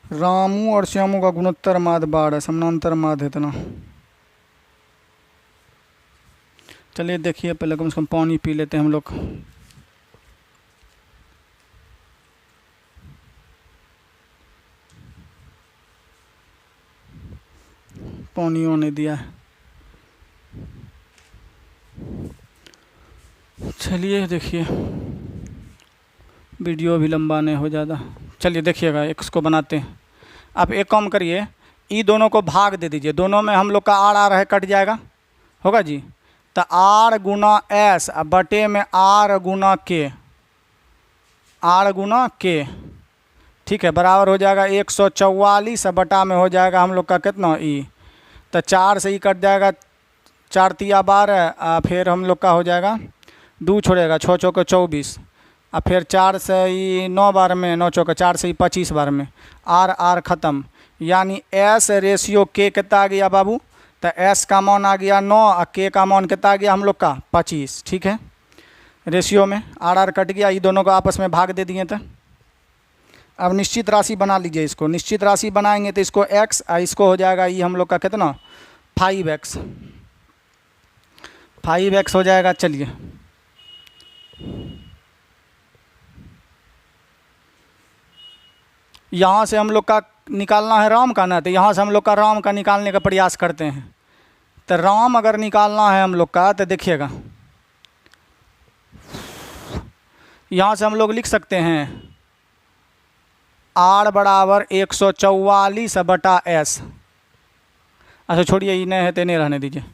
रामू और श्यामू का गुणोत्तर माध्य 12, समानांतर माध्य इतना। चलिए देखिए पहले कम से कम पानी पी लेते हैं हम लोग। पानी होने दिया है। चलिए देखिए वीडियो भी लंबा नहीं हो ज़्यादा। चलिए देखिएगा एक इसको बनाते हैं। आप एक काम करिए, ई दोनों को भाग दे दीजिए, दोनों में हम लोग का R है कट जाएगा, होगा जी। तो R गुना S बटे में R गुना K, R गुना K, ठीक है, बराबर हो जाएगा 144 बटा में हो जाएगा हम लोग का कितना ई। तो 4 से ही कट जाएगा, 4 तिया 12, फिर हम लोग का हो जाएगा 2 छोड़ेगा 6 चौके 24, और फिर 4 से ही 9 बार में 9 चौके 4 से ही 25 बार में R ख़त्म। यानी S रेशियो K कितना आ गया बाबू, तो S का मान आ गया 9 और K का मान कितना आ गया हम लोग का 25। ठीक है, रेशियो में R कट गया, ये दोनों को आपस में भाग दे दिए। तो अब निश्चित राशि बना लीजिए, इसको निश्चित राशि बनाएंगे तो इसको x और इसको हो जाएगा ये हम लोग का कितना 5x, 5x हो जाएगा। चलिए यहाँ से हम लोग का निकालना है राम का ना, तो यहाँ से हम लोग का राम का निकालने का प्रयास करते हैं। तो राम अगर निकालना है हम लोग का, तो देखिएगा यहाँ से हम लोग लिख सकते हैं R बराबर 144 बटा S। अच्छा छोड़िए, ये नहीं है तो नहीं रहने दीजिए।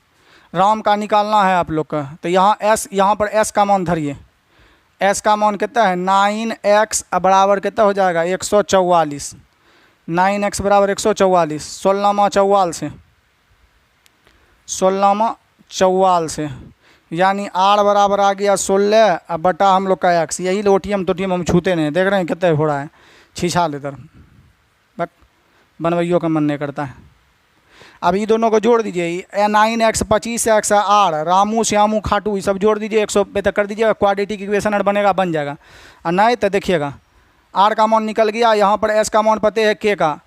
राम का निकालना है आप लोग का, तो यहाँ S, यहाँ पर S का मान धरिए, एस का मान कितना है 9x बराबर कितना हो जाएगा 144। 9x बराबर 144, 16 से 16 यानी r बराबर आ गया 16 अब बटा हम लोग का x। यही लोटियम तोटियम हम छूते नहीं, देख रहे हैं कितने हो रहा है छीछाल इधर, बट बनवैयों का मन नहीं करता है। अब ये दोनों को जोड़ दीजिए, 9x 25x r, Ramu Shyamu Khatu ये सब जोड़ दीजिए 100 पे तक कर दीजिएगा, क्वाड्रेटिक इक्वेशन और बनेगा, बन जाएगा। और नहीं तो देखिएगा r का मान निकल गया, यहाँ पर s का मान पते है k का,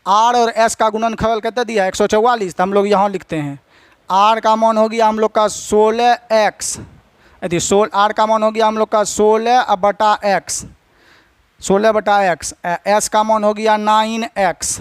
r और s का गुणनफल कितना दिया 144, तो हम लोग यहाँ लिखते हैं r का मान हो गया हम लोग का 16x, यदि r का मान हो गया हम लोग का 16 बटा x, 16 बटा x, s का मान हो गया 9x,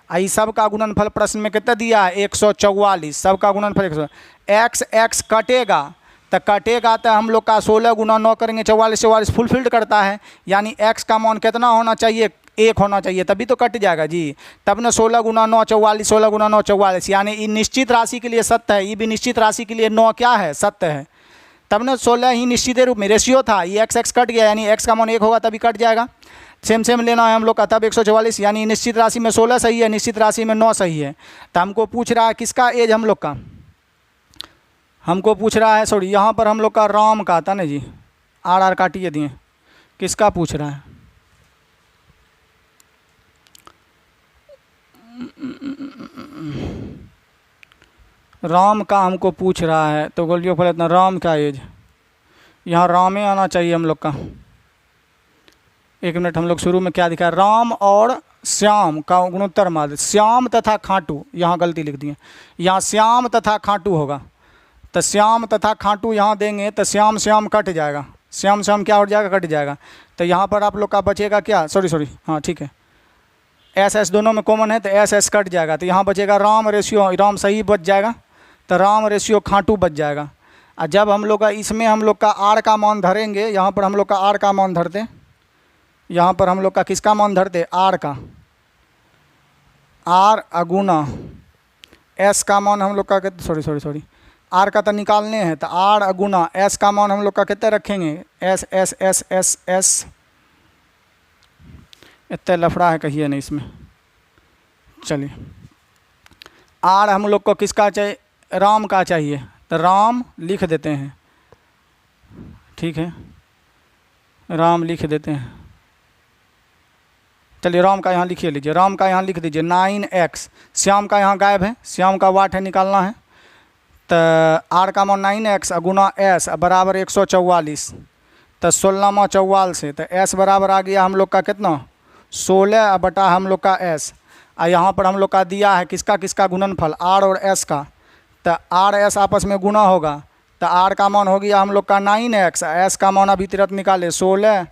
आई सब का गुणनफल प्रश्न में कितना दिया है 144, सब का गुणनफल 100, x x कटेगा तो हम लोग का 16 गुना 9 करेंगे 44, 44 फुलफिल्ड करता है, यानी x का मान कितना होना चाहिए 1 होना चाहिए, तभी तो कट जाएगा जी। तब ना 16 गुना 9 44, 16 गुना 9 44, यानी ये निश्चित राशि के लिए सत्य है, ये भी निश्चित राशि के लिए 9 क्या है सत्य है, तब ना 16 ही निश्चित रूप में रेशियो था, ये x कट गया, यानी x का मान 1 होगा तभी कट जाएगा। सेम लेना है हम लोग का, तब 144, यानी निश्चित राशि में 16 सही है, निश्चित राशि में 9 सही है। तो हमको पूछ रहा है किसका एज हम लोग का, हमको पूछ रहा है सॉरी यहाँ पर हम लोग का राम का था ना जी, आर काटिए दिए, किसका पूछ रहा है राम का हमको पूछ रहा है, तो बोलिए पहले इतना राम का एज, यहाँ रामे आना चाहिए हम लोग का। एक मिनट, हम लोग शुरू में क्या दिखा, राम और श्याम का गुणोत्तर माध्य, श्याम तथा खाटू, यहाँ गलती लिख दिए, यहाँ श्याम तथा खाटू होगा, तो श्याम तथा खाटू यहाँ देंगे तो श्याम श्याम कट जाएगा, श्याम श्याम क्या हो जाएगा कट जाएगा, तो यहाँ पर आप लोग का बचेगा क्या, सॉरी हाँ ठीक है, एस एस दोनों में कॉमन है तो एस एस कट जाएगा, तो यहाँ बचेगा राम रेशियो, राम सही बच जाएगा, तो राम रेशियो खाटू बच जाएगा। और जब हम लोग का इसमें हम लोग का आर का मान धरेंगे, यहाँ पर हम लोग का आर का मान धरते, यहाँ पर हम लोग का किसका मान धरते आर का, आर अगुना एस का मान हम लोग का कितने सॉरी आर का तो निकालने हैं, तो आर अगुना एस का मान हम लोग का कितने रखेंगे S S S S S, इतना लफड़ा है कहिए नहीं इसमें। चलिए आर हम लोग को किसका चाहिए, राम का चाहिए, तो राम लिख देते हैं, ठीक है राम लिख देते हैं। चलिए राम का यहाँ लिखिए लीजिए, राम का यहाँ लिख दीजिए 9x, श्याम का यहाँ गायब है, श्याम का वाट है निकालना है, तो आर का मान 9x गुना एस बराबर 144, तो 16 44 से, तो एस बराबर आ गया हम लोग का कितना 16 बटा हम लोग का एस, और यहाँ पर हम लोग का दिया है किसका किसका गुणनफल आर और एस का, तो आर एस आपस में गुना होगा, तो आर का मान हो गया हम लोग का 9x, एस का मान अभी तुरंत निकाले 16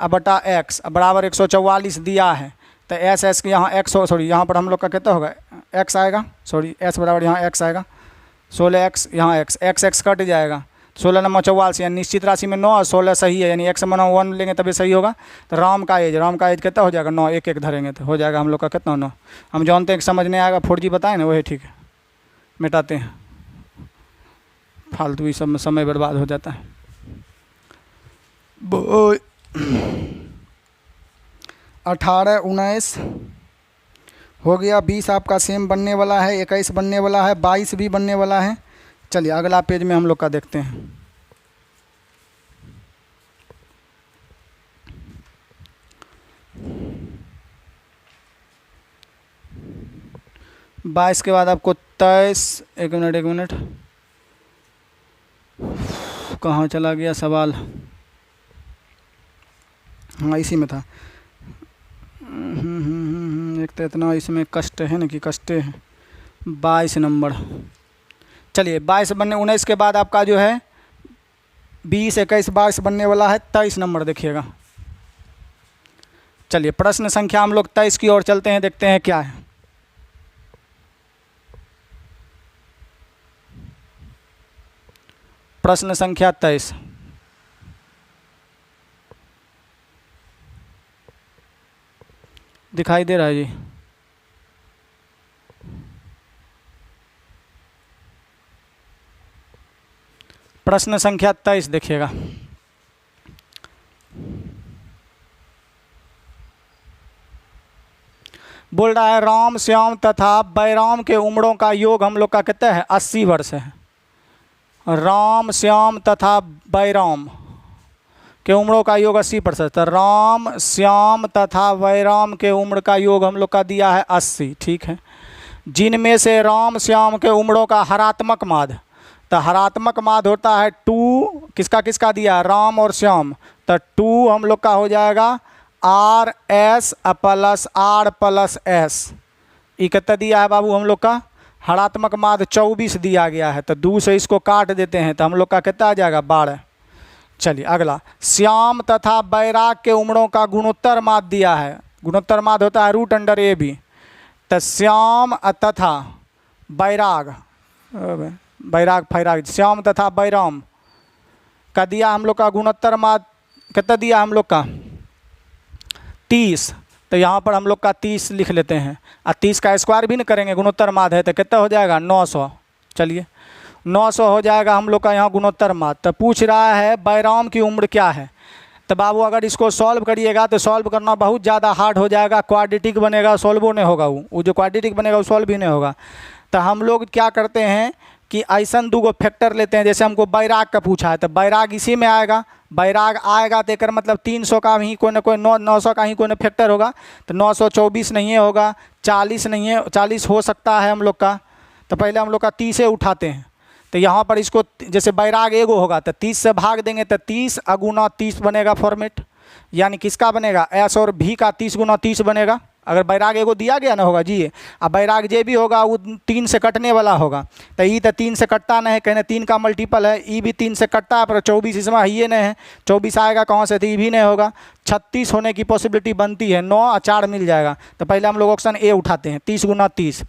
बटा x बराबर 144 दिया है, तो एस एस के यहाँ x सॉरी यहाँ पर हम लोग का कितना होगा x आएगा, सॉरी s बराबर यहाँ x आएगा 16x, यहाँ x कट जाएगा, 16 नंबर 44, यानी निश्चित राशि में 9 और 16 सही है, यानी x माना 1 लेंगे तभी सही होगा। तो राम का एज कितना हो जाएगा 9, एक धरेंगे तो हो जाएगा हम लोग का कितना 9। हम जानते हैं कि समझ नहीं आएगा, 4G बताए ना वही ठीक है, मिटाते हैं, फालतू ही सब में समय बर्बाद हो जाता है। 18 19 हो गया, 20 आपका सेम बनने वाला है, 21 बनने वाला है, 22 भी बनने वाला है। चलिए अगला पेज में हम लोग का देखते हैं। बाईस के बाद आपको 23, एक मिनट कहाँ चला गया सवाल, हाँ इसी में था। एक तो इतना इसमें कष्ट है ना कि कष्ट है। 22 नंबर, चलिए 22 बनने 19 के बाद आपका जो है 20 21 22 बनने वाला है। 23 नंबर देखिएगा। चलिए प्रश्न संख्या हम लोग 23 की ओर चलते हैं, देखते हैं क्या है। प्रश्न संख्या 23, दिखाई दे रहा है जी? प्रश्न संख्या 23 देखिएगा। बोल रहा है राम श्याम तथा बैराम के उम्रों का योग हम लोग का कितना है 80 वर्ष है। राम श्याम तथा बैराम के उम्रों का योग 80%। तो राम श्याम तथा बैराम के उम्र का योग हम लोग का दिया है 80, ठीक है। जिनमें से राम श्याम के उम्रों का हरात्मक माद, तो हरात्मक माद होता है 2, किसका किसका दिया राम और श्याम, तो 2 हम लोग का हो जाएगा R S plus R plus S. ये कितना दिया है बाबू हम लोग का हरात्मक माद 24 दिया गया है। तो 2 से इसको काट देते हैं तो हम लोग का कितना आ जाएगा 12। चलिए अगला, श्याम तथा बैराग के उम्रों का गुणोत्तर माद दिया है। गुणोत्तर माद होता है रूट अंडर ए बी। तो श्याम तथा बैराग, बैराग फैराग, श्याम तथा बैराम का दिया हम लोग का गुणोत्तर माद कितना दिया हम लोग का 30। तो यहाँ पर हम लोग का 30 लिख लेते हैं और 30 का स्क्वायर भी नहीं करेंगे, गुणोत्तर माद है तो कितना हो जाएगा 900। चलिए 900 हो जाएगा हम लोग का यहाँ गुणोत्तर माद। तो पूछ रहा है बैराम की उम्र क्या है। तो बाबू अगर इसको सॉल्व करिएगा तो सॉल्व करना बहुत ज़्यादा हार्ड हो जाएगा, क्वाड्रेटिक बनेगा सॉल्व नहीं होगा, वो जो क्वाड्रेटिक बनेगा वो सॉल्व भी नहीं होगा। तो हम लोग क्या करते हैं कि ऐसा 2 फैक्टर लेते हैं। जैसे हमको बैराग का पूछा है तो बैराग इसी में आएगा, बैराग आएगा तो एक मतलब 300 का ही कोई ना कोई 900 का ही कोई ना फैक्टर होगा। तो 924 नहीं होगा, 40 नहीं है, 40 हो सकता है हम लोग का। तो पहले हम लोग का 30 उठाते हैं। तो यहाँ पर इसको जैसे बैराग एगो होगा तो 30 से भाग देंगे तो 30 अगुना 30 बनेगा फॉर्मेट, यानी किसका बनेगा एस और भी का 30 गुना 30 बनेगा। अगर बैराग एगो दिया गया ना होगा जी, अब बैराग जे भी होगा वो 3 से कटने वाला होगा। तो ई तो 3 से कटता नहीं है, कहने 3 का मल्टीपल है, ई भी 3 से कटता है पर 24 इसमें है ये नहीं है, 24 आएगा कहाँ से, तो ई भी नहीं होगा। 36 होने की पॉसिबिलिटी बनती है, 9 और 4 मिल जाएगा। तो पहले हम लोग ऑप्शन ए उठाते हैं 30 गुना 30।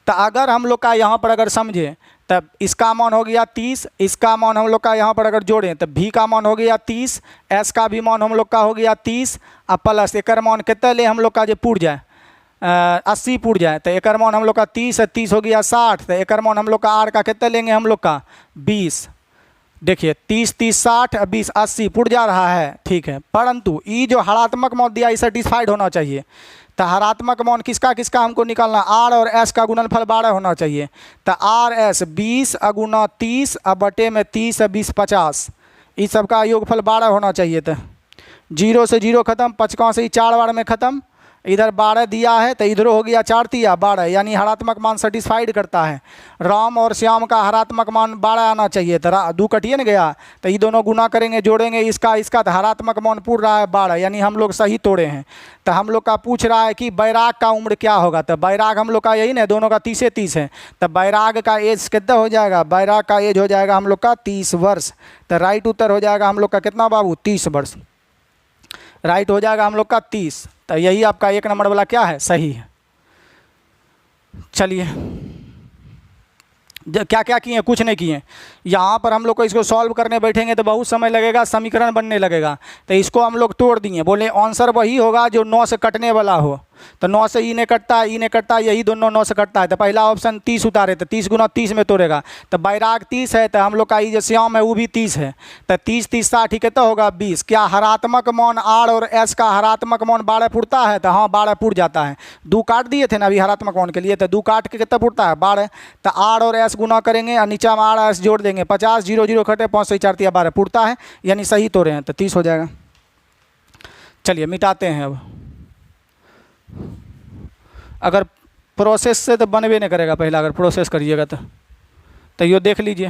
तो अगर हम लोग का यहाँ पर अगर समझे तब इसका मान हो गया 30, इसका मान हम लोग का यहाँ पर अगर जोड़ें तो भी का मान हो गया 30, एस का भी मान हम लोग का हो गया 30 और प्लस एक मान कितना ले हम लोग का जो पूर जाए 80 पूर जाए। तो एक मान हम लोग का 30 है, 30 हो गया 60। तो एक मान हम लोग का आर का कितना लेंगे हम लोग का 20। देखिए 30 30 60 और 20 80 पुट जा रहा है, ठीक है। परंतु ये जो हरात्मक मान दिया ये सेटिस्फाइड होना चाहिए। तो हरात्मक मान किसका किसका हमको निकालना, आर और एस का गुणनफल 12 होना चाहिए। तो आर एस 20 अगुना 30 अब बटे में 30 और 20 50, इस सब का योगफल 12 होना चाहिए। तो 0 से 0 खत्म, 5 से ही 4 बार में ख़त्म, इधर 12 दिया है तो इधर हो गया 4 तिया 12, यानी हरात्मक मान सेटिस्फाइड करता है। राम और श्याम का हरात्मक मान 12 आना चाहिए। तो 2 कटिए न गया तो ये दोनों गुना करेंगे, जोड़ेंगे इसका इसका, तो हरात्मक मान पूर रहा है 12, यानी हम लोग सही तोड़े हैं। तो हम लोग का पूछ रहा है कि बैराग का उम्र क्या होगा। तो बैराग हम लोग का यही ना, दोनों का 30 30 है। तो बैराग का एज कितना हो जाएगा, बैराग का एज हो जाएगा हम लोग का 30 वर्ष। तो राइट उत्तर हो जाएगा हम लोग का कितना बाबू 30 वर्ष, राइट हो जाएगा हम लोग का 30। तो यही आपका 1 नंबर वाला क्या है, सही है। चलिए क्या क्या किए, कुछ नहीं किए। यहाँ पर हम लोग को इसको सॉल्व करने बैठेंगे तो बहुत समय लगेगा, समीकरण बनने लगेगा। तो इसको हम लोग तोड़ दिए, बोले आंसर वही होगा जो 9 से कटने वाला हो। तो 9 से ई ने कटता है, ई ने कटता है, यही दोनों 9 से कटता है। तो पहला ऑप्शन 30 उतारे, तो 30 गुना 30 में तोड़ेगा। तो बैराग 30 है, तो हम लोग का ये जो श्याम है वो भी 30 है। तो 30 30 60 कितना होगा 20। क्या हरात्मक मान आर और एस का हरात्मक मान 12 पुरता है। तो हाँ 12 पुर जाता है। 2 काट दिए थे ना अभी हरात्मक मान के लिए, तो 2 काट के कितना पुरता है 12। तो आर और एस गुना करेंगे और नीचा में आर एस जोड़ देंगे, 50 0 0 खटे 5 से 4 12 पुरता है, यानी सही तोड़े हैं। तो 30 हो जाएगा। चलिए मिटाते हैं। अब अगर प्रोसेस से तो बनवे नहीं करेगा, पहला अगर प्रोसेस करिएगा तो ये देख लीजिए,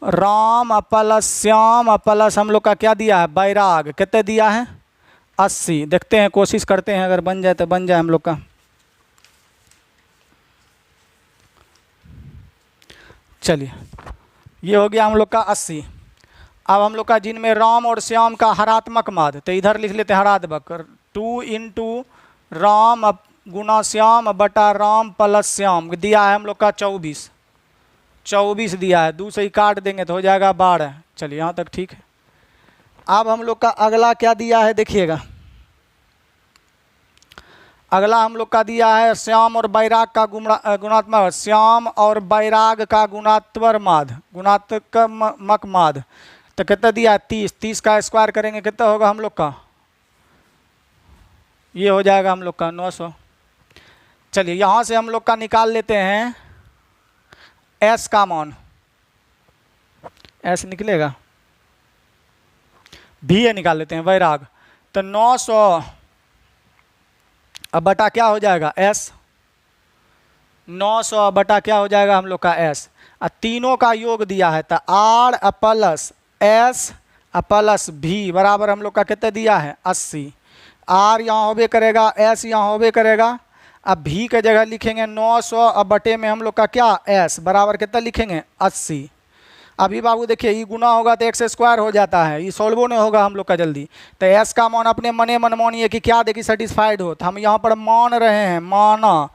राम प्लस श्याम प्लस हम लोग का क्या दिया है बैराग, कितने दिया है 80। देखते हैं, कोशिश करते हैं, अगर बन जाए तो बन जाए हम लोग का। चलिए ये हो गया हम लोग का 80। अब हम लोग का जिनमें राम और श्याम का हरात्मक माद, तो इधर लिख लेते हैं हरात्मक 2 इंटू राम गुना श्याम बटा राम प्लस श्याम दिया है हम लोग का 24 दिया है। 2 से ही काट देंगे तो हो जाएगा 12। चलिए यहाँ तक ठीक है। अब हम लोग का अगला क्या दिया है देखिएगा, अगला हम लोग का दिया है श्याम और बैराग का गुणात्मक, श्याम और बैराग का गुणात्मक माद। तो कितना दिया है 30, 30 का स्क्वायर करेंगे कितना होगा हम लोग का ये हो जाएगा हम लोग का 900। चलिए यहाँ से हम लोग का निकाल लेते हैं एस का मान, एस निकलेगा, भी ये निकाल लेते हैं वैराग। तो 900 अब बटा क्या हो जाएगा एस, 900 बटा क्या हो जाएगा हम लोग का एस। तीनों का योग दिया है तो आर प्लस एस प्लस भी बराबर हम लोग का कितना दिया है 80। आर यहाँ होबे करेगा, एस यहाँ होबे करेगा। अब भी के जगह लिखेंगे 900, अब बटे में हम लोग का क्या एस बराबर कितना लिखेंगे 80। अभी बाबू देखिए ये गुना होगा तो एक्स स्क्वायर हो जाता है, ये सॉल्वो नहीं होगा हम लोग का जल्दी। तो एस का मान अपने मने मन मानिए कि क्या देखिए सेटिस्फाइड हो, तो हम यहाँ पर मान रहे हैं माना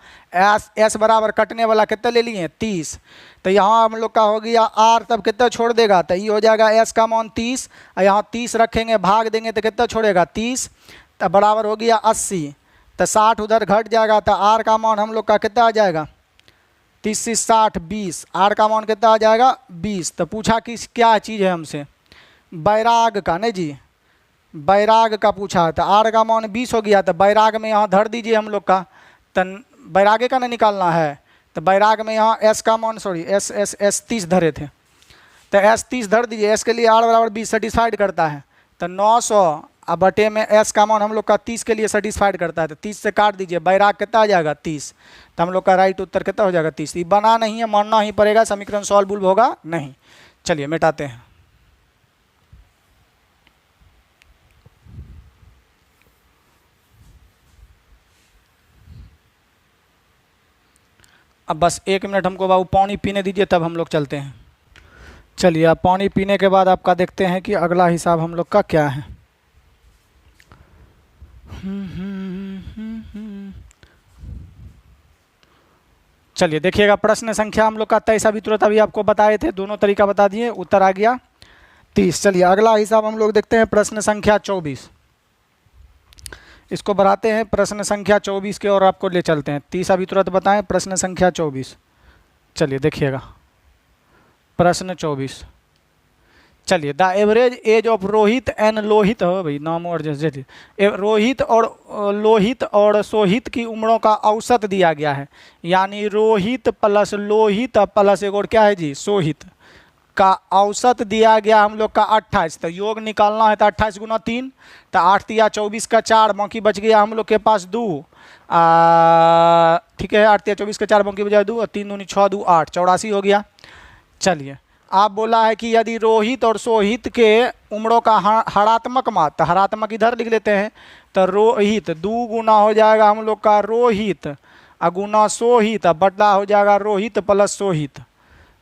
एस बराबर कटने वाला कितना ले लिए 30। तो यहाँ हम लोग का हो गया आर, तब कितना छोड़ देगा तो ये हो जाएगा एस का मान 30, और यहाँ 30 रखेंगे भाग देंगे तो कितना छोड़ेगा 30, तो बराबर हो गया 80। तो 60 उधर घट जाएगा तो आर का मान हम लोग का कितना आ जाएगा 30 से 60 20, आर का मान कितना आ जाएगा 20। तो पूछा कि क्या चीज़ है हमसे, बैराग का, नहीं जी बैराग का पूछा है। तो आर का मान 20 हो गया, तो बैराग में यहाँ धर दीजिए हम लोग का, तो बैरागे का नहीं निकालना है। तो बैराग में यहाँ एस का मान सॉरी एस 30 धरे थे, तो एस 30 धर दीजिए, एस के लिए आर बराबर 20 सेटिस्फाइड करता है। तो 900 अब बटे में एस का मान हम लोग का 30 के लिए सेटिस्फाइड करता है, तो 30 से काट दीजिए, बैराग कितना आ जाएगा 30। तो हम लोग का राइट उत्तर कितना हो जाएगा 30। ये बना नहीं है, मानना ही पड़ेगा, समीकरण सॉल्व होगा नहीं। चलिए मिटाते हैं। अब बस 1 मिनट हमको बाबू पानी पीने दीजिए, तब हम लोग चलते हैं। चलिए अब पानी पीने के बाद आपका देखते हैं कि अगला हिसाब हम लोग का क्या है। चलिए देखिएगा, प्रश्न संख्या हम लोग का 23 अभी तुरंत अभी आपको बताए थे, दोनों तरीका बता दिए, उत्तर आ गया 30। चलिए अगला हिसाब हम लोग देखते हैं प्रश्न संख्या 24। इसको बढ़ाते हैं, प्रश्न संख्या 24 की ओर आपको ले चलते हैं। 30 अभी तुरंत बताएं, प्रश्न संख्या 24। चलिए देखिएगा प्रश्न 24। चलिए the average age of Rohit and Lohit, हो भाई नाम और जैसे रोहित और सोहित की उम्रों का औसत दिया गया है, यानी रोहित प्लस लोहित प्लस एक और क्या है जी सोहित का औसत दिया गया हम लोग का 28। तो योग निकालना है तो 28 गुना 3, तो 8 या 24 का 4, बाकी बच गया हम लोग के पास 2। ठीक है, 8 या 24 का 4 बाकी बचा 2, और 3 दूनी 6 2 8, 84 हो गया। चलिए आप बोला है कि यदि रोहित और सोहित के उम्रों का हरात्मक मात, तो हरात्मक इधर लिख लेते हैं, तो रोहित 2 गुना हो जाएगा हम लोग का रोहित गुना सोहित, बदला हो जाएगा रोहित प्लस सोहित।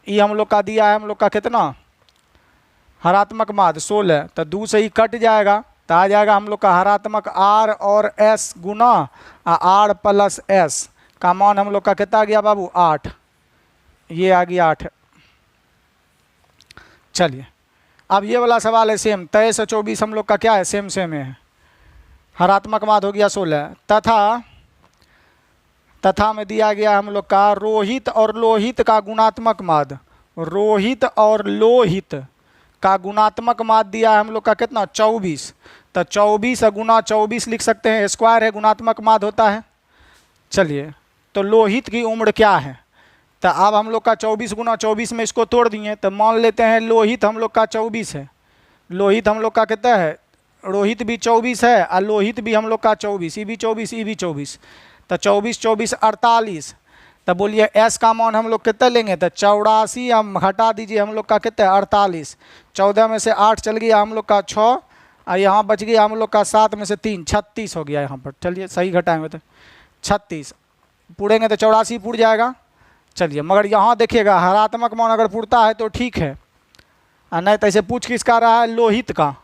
ये हम लोग का दिया है हम लोग का कितना हरात्मक माद 16, तो 2 से ही कट जाएगा, तो आ जाएगा हम लोग का हरात्मक आर और एस गुना आर प्लस एस का मान हम लोग का कितना आ गया बाबू 8, ये आ गया 8। चलिए अब ये वाला सवाल है सेम, 23 और 24 हम लोग का क्या है सेम है, हरात्मक माद हो गया 16, तथा में दिया गया हम लोग का रोहित और लोहित का गुणात्मक माद, रोहित और लोहित का गुणात्मक माद दिया है हम लोग का कितना 24, तो 24 गुना 24 लिख सकते हैं, स्क्वायर है गुणात्मक माद होता है। चलिए तो लोहित की उम्र क्या है, तो अब हम लोग का 24 गुना 24 में इसको तोड़ दिए, तो मान लेते हैं लोहित हम लोग का 24 है, लोहित हम लोग का कितना है, रोहित भी 24 है और लोहित भी हम लोग का 24, ये भी 24 ये भी 24, तो 24 24 48। तो बोलिए एस का मान हम लोग कितना लेंगे, तो 84 हम हटा दीजिए हम लोग का कितना 48, 14 में से 8 चल गया हम लोग का 6, और यहाँ बच गया हम लोग का 7 में से 3 36 हो गया यहाँ पर। चलिए सही घटाएंगे तो 36 पूरेंगे तो 84 पूर जाएगा। चलिए मगर यहाँ देखिएगा हरात्मक मान अगर पूरता है तो ठीक है, और नहीं तो ऐसे पूछ किसका रहा है लोहित का,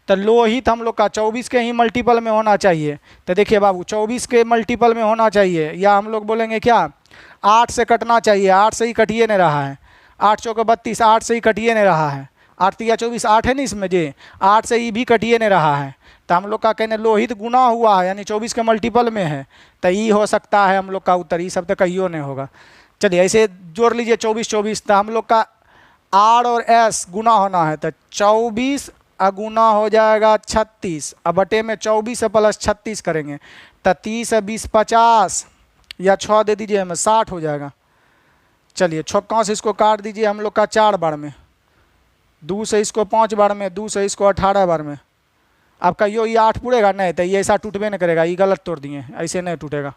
तो लोहित हम लोग का 24 के ही मल्टीपल में होना चाहिए। तो देखिए बाबू 24 के मल्टीपल में होना चाहिए, या हम लोग बोलेंगे क्या 8 से कटना चाहिए, 8 से ही कटिए नहीं रहा है, 8 चौके 32, 8 से ही कटिए नहीं रहा है, 8 या 24 8 है नहीं इसमें जी, 8 से ही भी कटिए नहीं रहा है, तो हम लोग का कहने लोहित गुना हुआ है यानी 24 के मल्टीपल में है, तो ये हो सकता है हम लोग का उत्तर, ये सब तो कहियो नहीं होगा। चलिए ऐसे जोड़ लीजिए 24 24, तो हम लोग का आर और एस गुना होना है, तो 24 अगुना हो जाएगा 36, अब बटे में 24 प्लस 36 करेंगे तो 30 20 50 या 6 दे दीजिए हमें 60 हो जाएगा। चलिए छक्कों से इसको काट दीजिए हम लोग का 4 बार में, 2 से इसको 5 बार में, 2 से इसको 18 बार में। आपका ये 8 पूरेगा नहीं तो ये ऐसा टूटबे नहीं करेगा, ये गलत तोड़ दिए, ऐसे नहीं टूटेगा।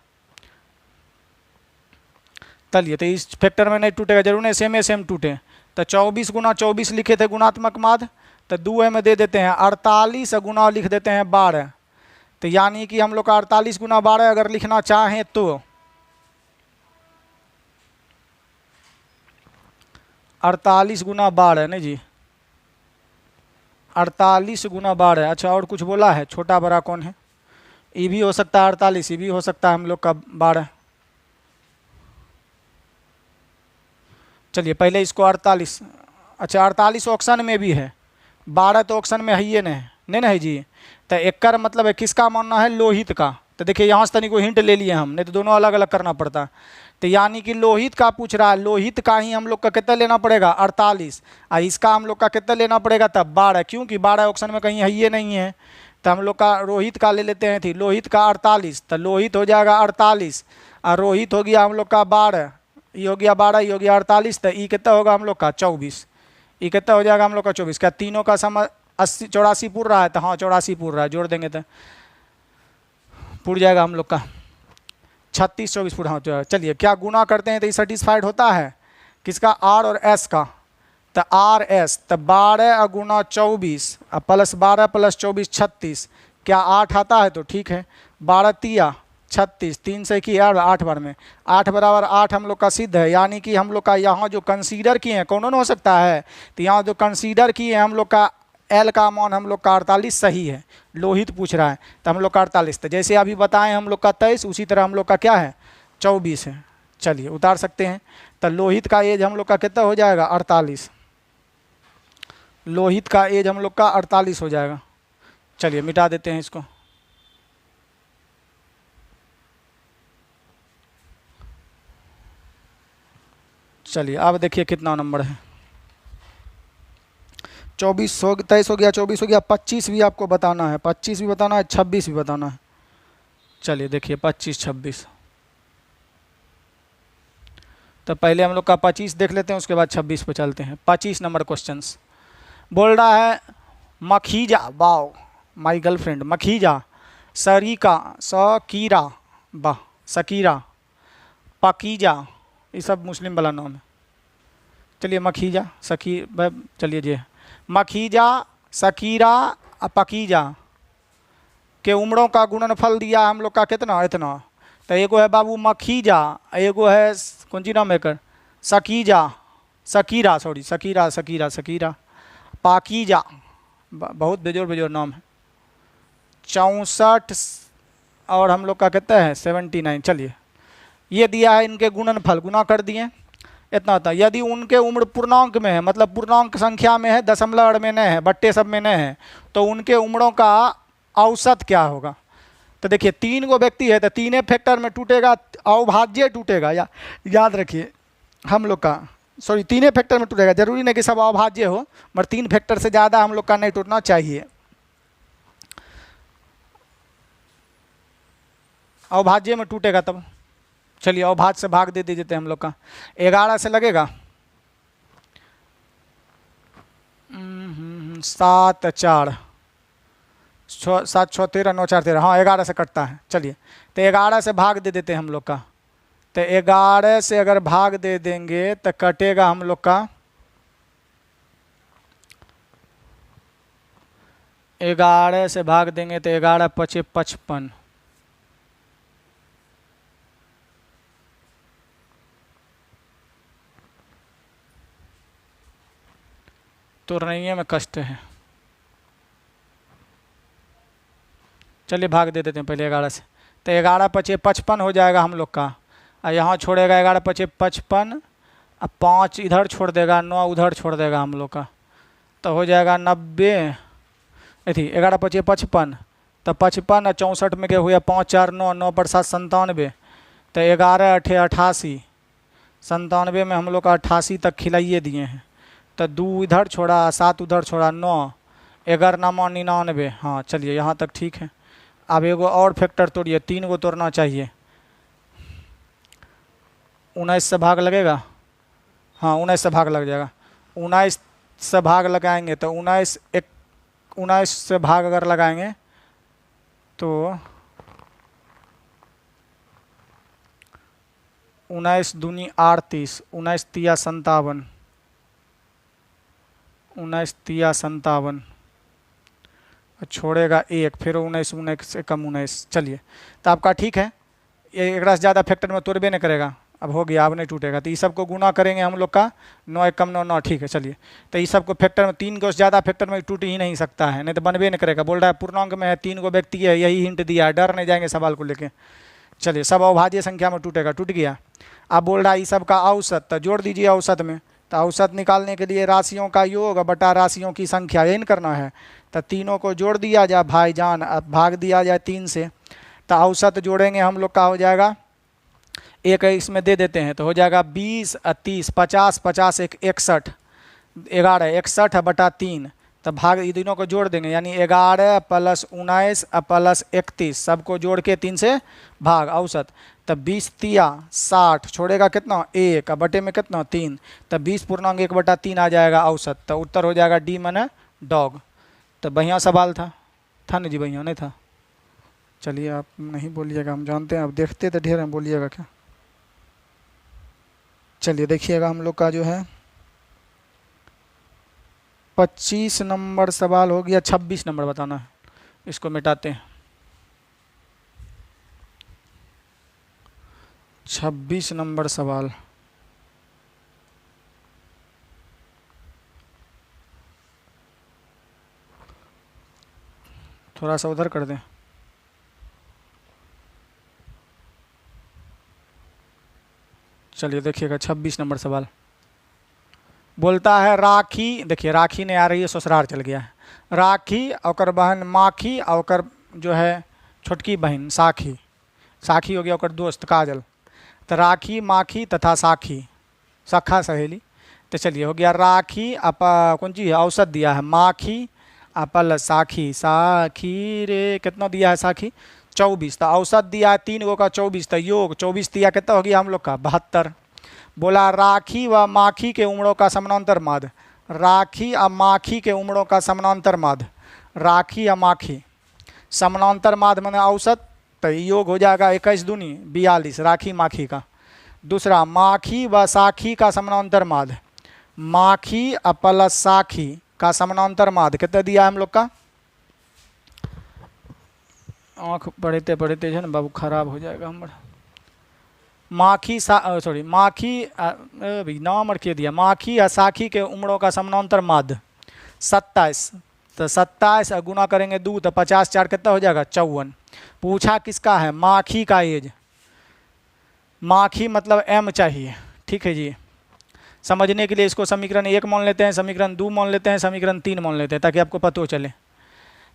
चलिए तो इस फैक्टर में नहीं टूटेगा, जरूर नहीं सेम सेम टूटे। तो 24 गुना 24 लिखे थे गुणात्मक माध्य, तो 2 में दे देते हैं 48 गुना लिख देते हैं 12। तो यानी कि हम लोग का 48 गुना 12 अगर लिखना चाहें तो 48 गुना 12 नहीं जी, 48 गुना 12। अच्छा और कुछ बोला है, छोटा बड़ा कौन है? ये भी हो सकता है 48, ये भी हो सकता है हम लोग का 12। चलिए पहले इसको 48, अच्छा 48 ऑप्शन में भी है, 12 तो ऑप्शन में है ही नहीं है जी। तो एक का मतलब है किसका मानना है? लोहित का। तो देखिए यहाँ से तनी को हिंट ले लिए हम, नहीं तो दोनों अलग अलग करना पड़ता। तो यानी कि लोहित का पूछ रहा है, लोहित का ही हम लोग का कितना लेना पड़ेगा? 48, और इसका हम लोग का कितना लेना पड़ेगा तब? 12, क्योंकि 12 ऑप्शन में कहीं है ही नहीं है। तो हम लोग का रोहित का ले लेते हैं थी, लोहित का 48, तो लोहित हो जाएगा 48 और रोहित हो गया हम लोग का 12, ये हो गया 12, ये हो गया 48, तो ये कितना होगा हम लोग का 24, ये कितना हो जाएगा हम लोग का 24। क्या तीनों का सम 80 84 पूर रहा है? तो हाँ 84 पूर रहा है, जोड़ देंगे तो पूर जाएगा हम लोग का 36 24 पूरा। हाँ चलिए क्या गुना करते हैं तो ये सेटिस्फाइड होता है किसका? आर और एस का। तो आर एस, तो 12 गुना 24 प्लस 12 प्लस 24 36, क्या 8 आता है? तो ठीक है, 12 तिया 36, 3 से की 8 बार में, 8 बराबर 8 हम लोग का सिद्ध है। यानी कि हम लोग का यहाँ जो कंसीडर किए हैं कौन हो सकता है? तो यहाँ जो कंसीडर किए हैं हम लोग का एल का मान हम लोग का 48 सही है। लोहित पूछ रहा है तो हम लोग का 48, तो जैसे अभी बताएं हम लोग का 23, उसी तरह हम लोग का क्या है? 24 है। चलिए उतार सकते हैं। तो लोहित का एज हम लोग का कितना हो जाएगा? 48। लोहित का एज हम लोग का 48 हो जाएगा। चलिए मिटा देते हैं इसको। चलिए अब देखिए कितना नंबर है। 24 हो 23 हो गया, 24 हो गया, 25 भी आपको बताना है, 25 भी बताना है, 26 भी बताना है। चलिए देखिए 25 26, तो पहले हम लोग का 25 देख लेते हैं, उसके बाद 26 पे चलते हैं। 25 नंबर क्वेश्चन बोल रहा है Makhija, wow my girlfriend, Makhija, Sarika, Shakira, वाह सकीरा, पकीजा, ये सब मुस्लिम वाला नाम है। चलिए मखीजा सकी, चलिए जी मखीजा सकीरा पकीजा के उम्रों का गुणनफल दिया हम लोग का कितना? इतना। तो एगो है बाबू मखीजा, एगो है कौन सी नाम है कर? सकीजा, Shakira, sorry Shakira Shakira Shakira, Pakeezah, बहुत बेजोर बेजोर नाम है। 64 और हम लोग का कितना है? 79। चलिए ये दिया है इनके गुणनफल, गुना कर दिए, इतना होता है। यदि उनके उम्र पूर्णांक में है, मतलब पूर्णांक संख्या में है, दशमलव में नहीं है, बट्टे सब में नहीं है, तो उनके उम्रों का औसत क्या होगा? तो देखिए 3 गो व्यक्ति है तो 3 फैक्टर में टूटेगा, अवभाज्य टूटेगा, याद रखिए हम लोग का, सॉरी 3 फैक्टर में टूटेगा, जरूरी नहीं कि सब अवभाज्य हो, मगर 3 फैक्टर से ज़्यादा हम लोग का नहीं टूटना चाहिए। अवभाज्य में टूटेगा तब। चलिए अवभाज्य से भाग दे देते हैं हम लोग का, 11 से लगेगा 7 4 7 6 13 9 4 13, हाँ 11 से कटता है। चलिए तो 11 से भाग दे देते हैं हम लोग का, तो 11 से अगर भाग दे देंगे तो कटेगा हम लोग का 11 से भाग देंगे तो 11 5 55, तो तोड़ने में कष्ट है। चलिए भाग दे देते हैं पहले 11 से, तो 11 5 55 हो जाएगा हम लोग का, और यहाँ छोड़ेगा 11 5 55, अब 5 इधर छोड़ देगा, 9 उधर छोड़ देगा हम लोग का, तो हो जाएगा 90, थी 11 5 55, तो 55 और 64 में क्या हुआ 5 4 9 9 पर 7 97, तो 11 8 88, 97 में हम लोग का 88 तक खिलाइए दिए हैं, तो 2 इधर छोड़ा 7 उधर छोड़ा 9, 11 नामा 99। हाँ चलिए यहाँ तक ठीक है। अब एगो और फैक्टर तोड़िए, 3 गो तोड़ना चाहिए। 19 से भाग लगेगा, हाँ 19 से भाग लग जाएगा। 19 से भाग लगाएंगे तो 19 से भाग अगर लगाएंगे तो 19 दूनी 38, 19 तिया 57, 19 तिया 57, छोड़ेगा 1, फिर 19 19 से कम 19। चलिए तो आपका ठीक है, ये एक से ज़्यादा फैक्टर में तोड़बे नहीं करेगा। अब हो गया, अब नहीं टूटेगा। तो ये सब को गुना करेंगे हम लोग का, 9 1 कम 9 9, ठीक है। चलिए तो ये सब को फैक्टर में 3 को ज़्यादा फैक्टर में टूट ही नहीं सकता है, नहीं तो बनबे नहीं करेगा। बोल रहा है पूर्णांक में है, 3 को व्यक्ति है, यही हिंट दिया है, डर नहीं जाएंगे सवाल को लेके। चलिए सब अभाज्य संख्या में टूटेगा, टूट गया। अब बोल रहा है ये सब का औसत, तो जोड़ दीजिए औसत में। तो औसत निकालने के लिए राशियों का योग बटा राशियों की संख्या, यही करना है। तो तीनों को जोड़ दिया जाए भाईजान, अब भाग दिया जाए 3 से। तो औसत जोड़ेंगे हम लोग का हो जाएगा, एक इसमें दे देते हैं तो हो जाएगा 20 30 50 50 1 61, 11 61 बटा 3। तो भाग ये तीनों को जोड़ देंगे, यानी 11 + 19 + 31, सबको जोड़ के 3 से भाग औसत। तब 20 तिया 60, छोड़ेगा कितना 1, बटे में कितना 3, तब 20 पूर्णांक 1 बटा 3 आ जाएगा औसत। तो उत्तर हो जाएगा डी माने डॉग। तो बढ़िया सवाल था ना जी? बढ़िया नहीं था? चलिए आप नहीं बोलिएगा, हम जानते हैं, आप देखते तो ढेर हैं, बोलिएगा क्या। चलिए देखिएगा हम लोग का जो है 25 नंबर सवाल हो गया, 26 नंबर बताना है, इसको मिटाते हैं। 26 नंबर सवाल, थोड़ा सा उधर कर दें। चलिए देखिएगा 26 नंबर सवाल बोलता है राखी, देखिए राखी ने आ रही है, ससुराल चल गया है। राखी और बहन माखी और जो है छोटकी बहन साखी, साखी हो गया और दोस्त काजल। तो राखी माखी तथा साखी, सखा सहेली। तो चलिए हो गया राखी कौन चीज़ औसत दिया है, माखी अपल साखी, साखी रे कितना दिया है साखी 24। तो औसत दिया है 3 गो का 24, तो योग 24 दिया कितना हो गया हम लोग का 72। बोला राखी व माखी के उम्रों का समानांतर माध्य, राखी और माखी के उम्रों का समानांतर माध्य, राखी या माखी समानांतर माध्य मैंने औसत। तो योग हो जाएगा 21 दूनी 42 राखी माखी का। दूसरा माखी व साखी का समानांतर माध्य, माखी प्लस साखी का समानांतर माध्य कितना दिया है हम लोग का। आँख पढ़ते पढ़ते है ना बाबू, खराब हो जाएगा हमारा। माखी सॉरी माखी नाम के दिया, माखी या साखी के उम्रों का समानांतर माध्य 27। तो 27 गुना करेंगे 2 तो 50 4 कितना हो जाएगा 54। पूछा किसका है, माखी का एज, माखी मतलब m चाहिए, ठीक है जी। समझने के लिए इसको समीकरण 1 मान लेते हैं, समीकरण 2 मान लेते हैं, समीकरण 3 मान लेते हैं, ताकि आपको पता चले।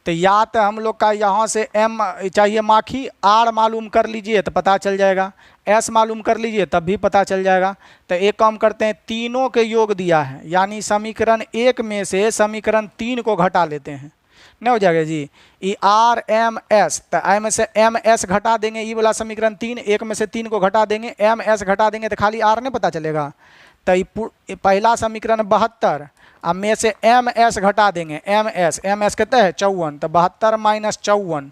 तो या तो हम लोग का यहाँ से m चाहिए माखी, r मालूम कर लीजिए तो पता चल जाएगा, s मालूम कर लीजिए तब भी पता चल जाएगा। तो एक काम करते हैं, तीनों के योग दिया है, यानी समीकरण 1 में से समीकरण 3 को घटा लेते हैं, नहीं हो जाएगा जी। ये r m s, तो m में से m s घटा देंगे, ये वाला समीकरण 3, 1 में से 3 को घटा देंगे, m s घटा देंगे तो खाली r नहीं पता चलेगा। तो पहला समीकरण 72, अब में से एम एस घटा देंगे, एम एस कितना है 54। तो 72 माइनस 54,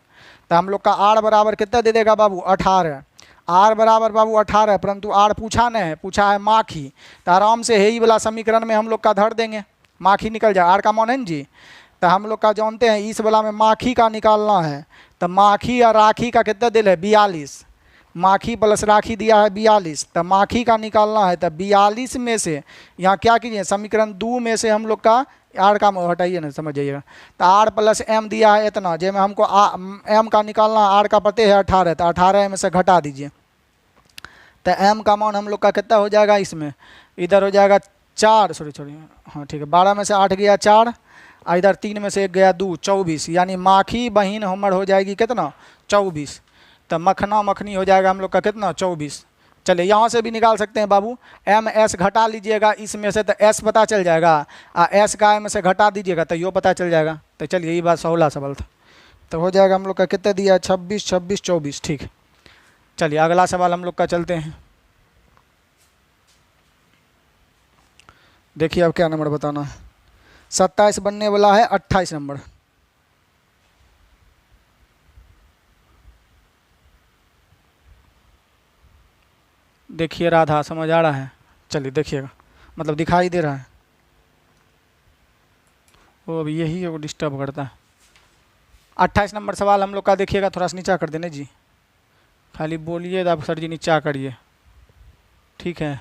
तो हम लोग का आर बराबर कितना दे देगा बाबू 18। आर बराबर बाबू 18, परंतु आर पूछा नहीं है, पूछा है माखी। तो आराम से है ही वाला समीकरण में हम लोग का धर देंगे, माखी निकल जाए, आर का मान है जी। तो हम लोग का जानते हैं इस वाला में माखी का निकालना है। तो माखी और राखी का कितना दिल है 42, माखी प्लस राखी दिया है 42। तो माखी का निकालना है, तो 42 में से यहाँ क्या कीजिए, समीकरण 2 में से हम लोग का आर का हटाइए ना, समझ जाइएगा। तो आर प्लस एम दिया है इतना, जैमें हमको एम का निकालना, आर का पते है 18, तो 18 में से घटा दीजिए। तो एम का मान हम लोग का कितना हो जाएगा, इसमें इधर हो जाएगा 4, सॉरी हाँ ठीक है, 12 में से 8 गया 4, इधर 3 में से 1 गया 2, 24, यानी माखी बहन हमर हो जाएगी कितना 24। तो मखना मखनी हो जाएगा हम लोग का कितना 24। चलिए यहाँ से भी निकाल सकते हैं बाबू, एम एस घटा लीजिएगा इसमें से तो एस पता चल जाएगा, एस का एम से घटा दीजिएगा तो यो पता चल जाएगा। तो चलिए यही बात 16 सवाल था, तो हो जाएगा हम लोग का कितना दिया 26 26 24, ठीक है। चलिए अगला सवाल हम लोग का चलते हैं। देखिए अब क्या नंबर बताना है, 27 बनने वाला है 28 नंबर। देखिए राधा समझ आ रहा है, चलिए देखिएगा, मतलब दिखाई दे रहा है, वो अभी यही वो डिस्टर्ब करता है। 28 नंबर सवाल हम लोग का देखिएगा, थोड़ा सा नीचा कर देने जी, खाली बोलिए आप सर जी नीचा करिए, ठीक है।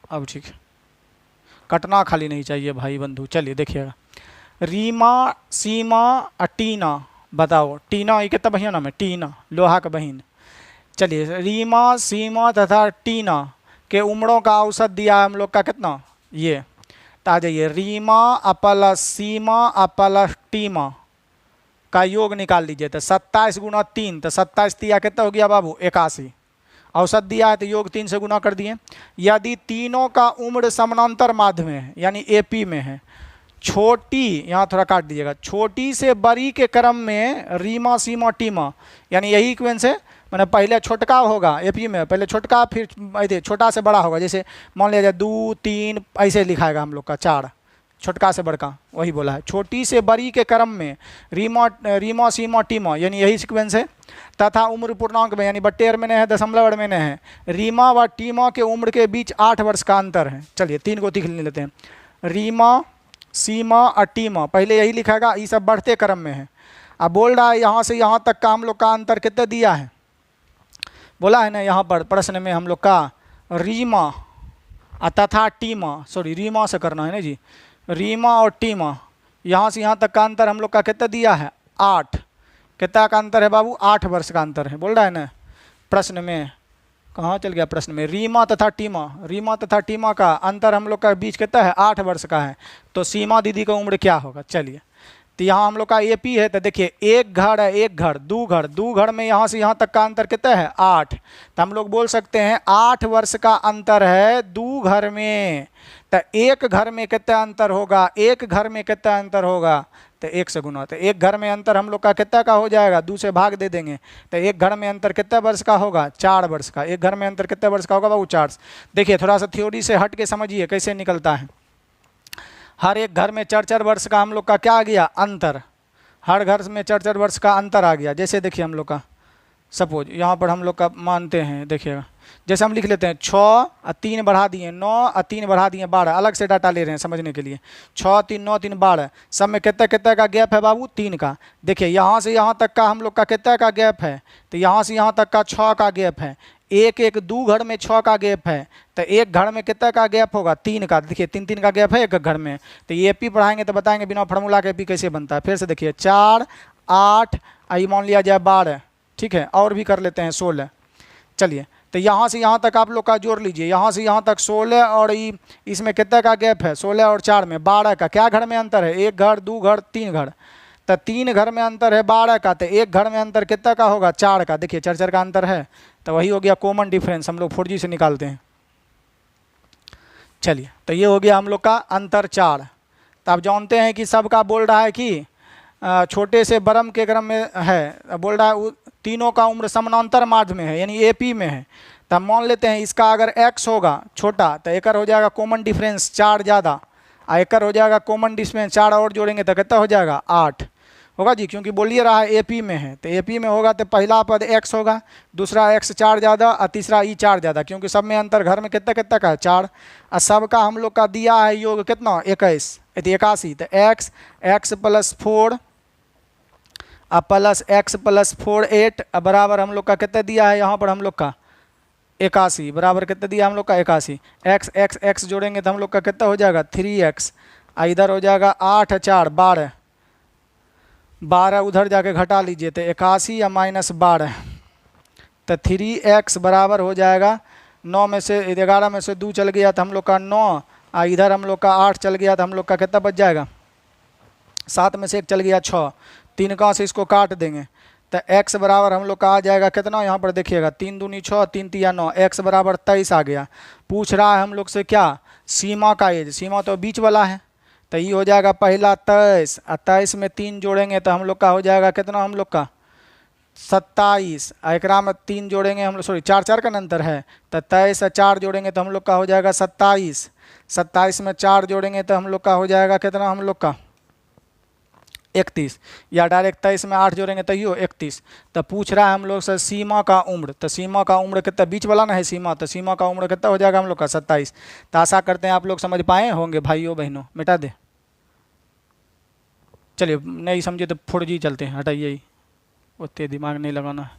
अब ठीक है, कटना खाली नहीं चाहिए भाई बंधु। चलिए देखिएगा, रीमा सीमा टीना, बताओ टीना ये कितना बहिन नाम है, टीना लोहा का बहिन। चलिए रीमा सीमा तथा टीना के उम्रों का औसत दिया है हम लोग का कितना, ये तो आ जाइए, रीमा अपलस सीमा अपलस टीमा का योग निकाल लीजिए, तो 27 गुना 3, तो 27 दिया कितना हो गया बाबू 81, औसत दिया है तो योग 3 से गुना कर दिए। यदि तीनों का उम्र समानांतर माध्य में है यानी एपी में है, छोटी, यहाँ थोड़ा काट दीजिएगा, छोटी से बड़ी के क्रम में रीमा सीमा टीमा, यानी यही इक्वेंस है, मैंने पहले छोटका होगा एपी में, पहले छोटका फिर छोटा से बड़ा होगा, जैसे मान लिया जाए 2 3 ऐसे लिखाएगा हम लोग का 4, छोटका से बड़का, वही बोला है। छोटी से बड़ी के क्रम में रीमा सीमा टीमा, यानी यही सीक्वेंस है, तथा उम्र पूर्णांक में यानी बट्टेर में है, दशमलव में है, रीमा व टीमा के उम्र के बीच 8 वर्ष का अंतर है। चलिए 3 को लिख लेते हैं, रीमा सीमा और टीमा, पहले यही लिखाएगा, ये सब बढ़ते क्रम में है। अब बोल रहा है यहाँ से यहाँ तक का हम लोग का अंतर कितना दिया है, बोला है ना यहाँ पर प्रश्न में हम लोग का रीमा तथा टीमा, सॉरी रीमा से करना है ना जी, रीमा और टीमा, यहाँ से यहाँ तक का अंतर हम लोग का कितना दिया है 8, कितना का अंतर है बाबू 8 वर्ष का अंतर है, बोल रहा है ना प्रश्न में। कहाँ चल गया प्रश्न में, रीमा तथा टीमा का अंतर हम लोग का बीच कितना है 8 वर्ष का है, तो सीमा दीदी का उम्र क्या होगा। चलिए तो यहाँ हम लोग का एपी है, तो देखिए एक घर है, एक घर दो घर में यहाँ से यहाँ तक का अंतर कितना है 8, तो हम लोग बोल सकते हैं 8 वर्ष का अंतर है 2 घर में, तो एक घर में कितना अंतर होगा, एक घर में कितना अंतर होगा, तो 1 से गुना, तो एक घर में अंतर हम लोग का कितना का हो जाएगा 2 से भाग दे देंगे, तो एक घर में अंतर कितना वर्ष का होगा 4 वर्ष का, एक घर में अंतर कितना वर्ष का होगा बाबू 4। देखिए थोड़ा सा थ्योरी से हट के समझिए कैसे निकलता है, हर एक घर में 4 वर्ष का हम लोग का क्या आ गया अंतर, हर घर में 4 वर्ष का अंतर आ गया। जैसे देखिए हम लोग का सपोज यहाँ पर हम लोग का मानते हैं, देखिएगा जैसे हम लिख लेते हैं 6 और 3 बढ़ा दिए 9 और 3 बढ़ा दिए 12, अलग से डाटा ले रहे हैं समझने के लिए, 6 3 9 3 12, सब में कितना कितना का गैप है बाबू 3 का। देखिए यहाँ से यहाँ तक का हम लोग का कितना का गैप है, तो यहाँ से यहाँ तक का 6 का गैप है, एक 2 घर में 6 का गैप है, तो एक घर में कितना का गैप होगा 3 का। देखिए 3 3 का गैप है एक घर में, तो ये एपी पढ़ाएंगे तो बताएंगे बिना फार्मूला के एपी कैसे बनता है। फिर से देखिए 4 8 आई मान लिया जाए 12, ठीक है, और भी कर लेते हैं 16। चलिए तो यहाँ से यहाँ तक आप लोग का जोड़ लीजिए, यहाँ से यहाँ तक 16 और इसमें कितना का गैप है 16 और 4 में 12 का, क्या घर में अंतर है, एक घर 2 घर 3 घर, तो 3 घर में अंतर है 12 का, तो एक घर में अंतर कितना का होगा 4 का। देखिए 4 का अंतर है, तो वही हो गया कॉमन डिफरेंस, हम लोग 4G से निकालते हैं। चलिए तो ये हो गया हम लोग का अंतर 4। तो आप जानते हैं कि सबका बोल रहा है कि छोटे से बरम के क्रम में है, बोल रहा है तीनों का उम्र समानांतर माध्य में है यानी एपी में है, तो हम मान लेते हैं इसका अगर x होगा छोटा तो एक हो जाएगा कॉमन डिफरेंस 4 ज़्यादा, और एक हो जाएगा कॉमन डिफरेंस 4 और जोड़ेंगे तो कितना हो जाएगा 8 होगा जी, क्योंकि बोलिए रहा है एपी में है, तो एपी में होगा तो पहला पद x होगा, दूसरा x 4 ज़्यादा और तीसरा ई 4 ज़्यादा, क्योंकि सब में अंतर घर में कितना कितना का है 4, और सबका हम लोग का दिया है योग कितना 21 81, तो x plus 4 plus x plus 4 8 बराबर हम लोग का कितना दिया है यहाँ पर हम लोग का 81, बराबर कितना दिया हम लोग का 81, x जोड़ेंगे तो हम लोग का कितना हो जाएगा 3x, इधर हो जाएगा 8 4 12 उधर जाके घटा लीजिए तो 81 या -12, तो 3x बराबर हो जाएगा 9 में से 11 में से 2 चल गया तो हम लोग का 9, और इधर हम लोग का 8 चल गया तो हम लोग का कितना बच जाएगा 7 में से 1 चल गया 6, 3 का से इसको काट देंगे तो x बराबर हम लोग का आ जाएगा कितना, यहाँ पर देखिएगा 3 दूनी 6, 3 तिया 9, x बराबर 23 आ गया। पूछ रहा है हम लोग से क्या, सीमा का एज, सीमा तो बीच वाला है, तो ये हो जाएगा पहला 23, 23 में 3 जोड़ेंगे तो हम लोग का हो जाएगा कितना, हम लोग का 27, एकरा में 3 जोड़ेंगे हम लोग, सॉरी 4 4 का अंतर है, तो 23 से 4 जोड़ेंगे तो हम लोग का हो जाएगा 27, 27 में 4 जोड़ेंगे तो हम लोग का हो जाएगा कितना, हम लोग का 31, या डायरेक्ट 23 में 8 जोड़ेंगे तो यो 31। तो पूछ रहा है हम लोग से सीमा का उम्र, तो सीमा का उम्र कितना, बीच वाला ना है सीमा, तो सीमा का उम्र कितना हो जाएगा हम लोग का 27। तो आशा करते हैं आप लोग समझ पाए होंगे भाइयों बहनों, मिटा दे, चलिए नहीं समझे तो 4G चलते हैं, हटाइए ही, उतने दिमाग नहीं लगाना है।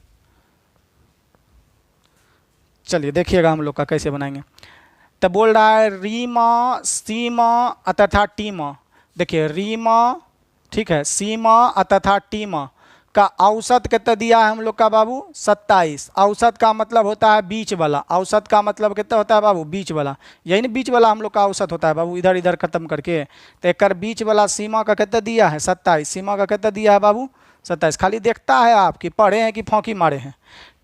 चलिए देखिएगा हम लोग का कैसे बनाएंगे। तो बोल रहा है रीमा सीमा तथा टीमा, देखिए रीमा, ठीक है, सीमा तथा टीमा का औसत कितना दिया है हम लोग का बाबू 27। औसत का मतलब होता है बीच वाला, औसत का मतलब कितना होता है बाबू, बीच वाला, यही ना बीच वाला हम लोग का औसत होता है बाबू, इधर इधर खत्म करके। तो एक बीच वाला सीमा का कितना दिया है 27, सीमा का कितना दिया है बाबू 27। खाली देखता है आप कि पढ़े हैं कि फौंकी मारे हैं।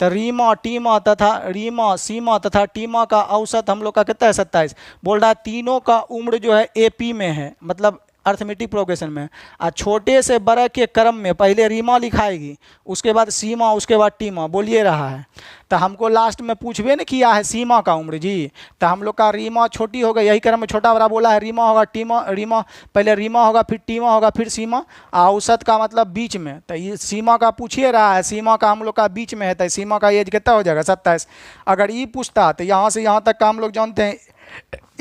तो रीमा टीमा तथा रीमा सीमा तथा टीमा का औसत हम लोग का कितना है 27। बोल रहा है तीनों का उम्र जो है AP में है, मतलब अर्थमेटिक प्रोग्रेशन में। छोटे से बड़े के क्रम में पहले रीमा लिखाएगी, उसके बाद सीमा, उसके बाद टीमा, बोलिए रहा है। तो हमको लास्ट में पूछबे न किया है सीमा का उम्र जी, तो हम लोग का रीमा छोटी होगा, यही क्रम में छोटा बड़ा बोला है, रीमा होगा टीमा, रीमा पहले रीमा होगा फिर टीमा होगा फिर सीमा, औसत का मतलब बीच में। तो ये सीमा का पूछिए रहा है, सीमा का हम लोग का बीच में है, तो सीमा का एज कितना हो जाएगा 27। अगर ये पूछता तो यहाँ से यहाँ तक का हम लोग जानते हैं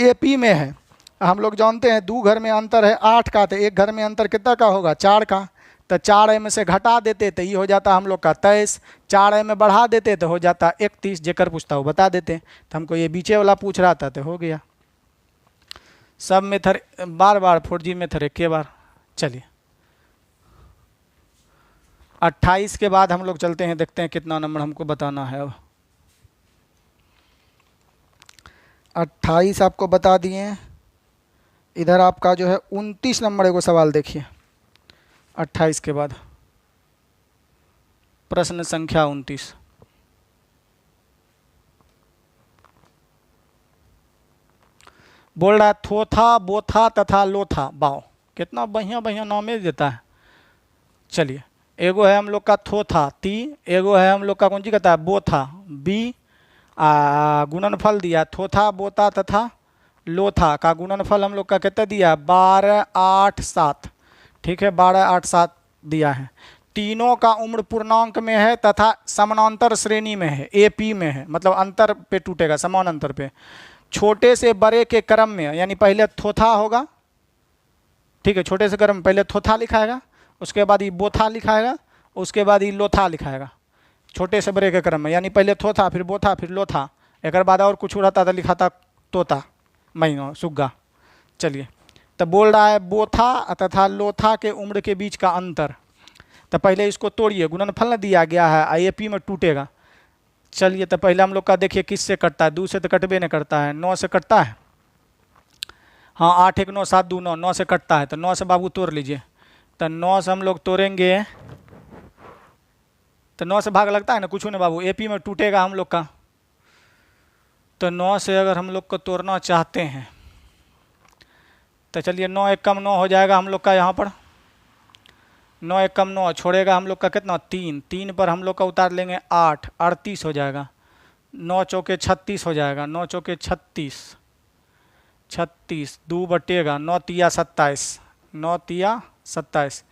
AP में है, हम लोग जानते हैं 2 घर में अंतर है 8 का, तो एक घर में अंतर कितना का होगा 4 का। तो 4 में से घटा देते तो ये हो जाता हम लोग का 23, 4 में बढ़ा देते तो हो जाता 31, जेकर पूछता हो बता देते। तो हमको ये बीचे वाला पूछ रहा था तो हो गया। सब मेथड बार बार 4G मेथड एक बार। चलिए 28 के बाद हम लोग चलते हैं, देखते हैं कितना नंबर हमको बताना है। अब 28 आपको बता दिए, इधर आपका जो है 29 नंबर एगो सवाल देखिए 28 के बाद, प्रश्न संख्या 29। बोल रहा है थोथा बोथा तथा लोथा बाओ, कितना बढ़िया बढ़िया नामे देता है। चलिए एगो है हम लोग का थोथा ती, एगो है हम लोग का कौन सी कहता है बोथा बी, गुणनफल दिया थोथा बोता तथा लोथा का गुणनफल हम लोग का कितना दिया 12 8 7, ठीक है 12 8 7 दिया है। तीनों का उम्र पूर्णांक में है तथा समानांतर श्रेणी में है, AP में है, मतलब अंतर पे टूटेगा, समान अंतर पे। छोटे से बड़े के क्रम में, यानी पहले थोथा होगा, ठीक है, छोटे से क्रम में पहले थोथा लिखाएगा, उसके बाद ये बोथा लिखाएगा, उसके बाद ये लोथा लिखाएगा, छोटे से बड़े के क्रम में, यानी पहले थोथा फिर बोथा फिर लोथा, एक बाद और कुछ रहता तो लिखाता तोता महीनों सुग्गा। चलिए तो बोल रहा है बोथा तथा लोथा के उम्र के बीच का अंतर। तो पहले इसको तोड़िए, गुणनफल न दिया गया है, AP में टूटेगा। चलिए तो पहले हम लोग का देखिए किससे कटता है, 2 से तो कटबे नहीं करता है, 9 से कटता है, हाँ 8 1 9 7 2 9, 9 से कटता है, तो 9 से बाबू तोड़ लीजिए। तो 9 से हम लोग तोड़ेंगे तो 9 से भाग लगता है ना, कुछ नहीं बाबू, AP में टूटेगा हम लोग का। तो 9 से अगर हम लोग को तोड़ना चाहते हैं तो चलिए 9 1 कम 9 हो जाएगा हम लोग का, यहाँ पर 9 1 कम 9 छोड़ेगा हम लोग का कितना 3, 3 पर हम लोग का उतार लेंगे 8, 38 हो जाएगा, 9 चौके 36 हो जाएगा, 9 चौके 36, 36 2 बटेगा 9 तिया 27, 9 तिया 27,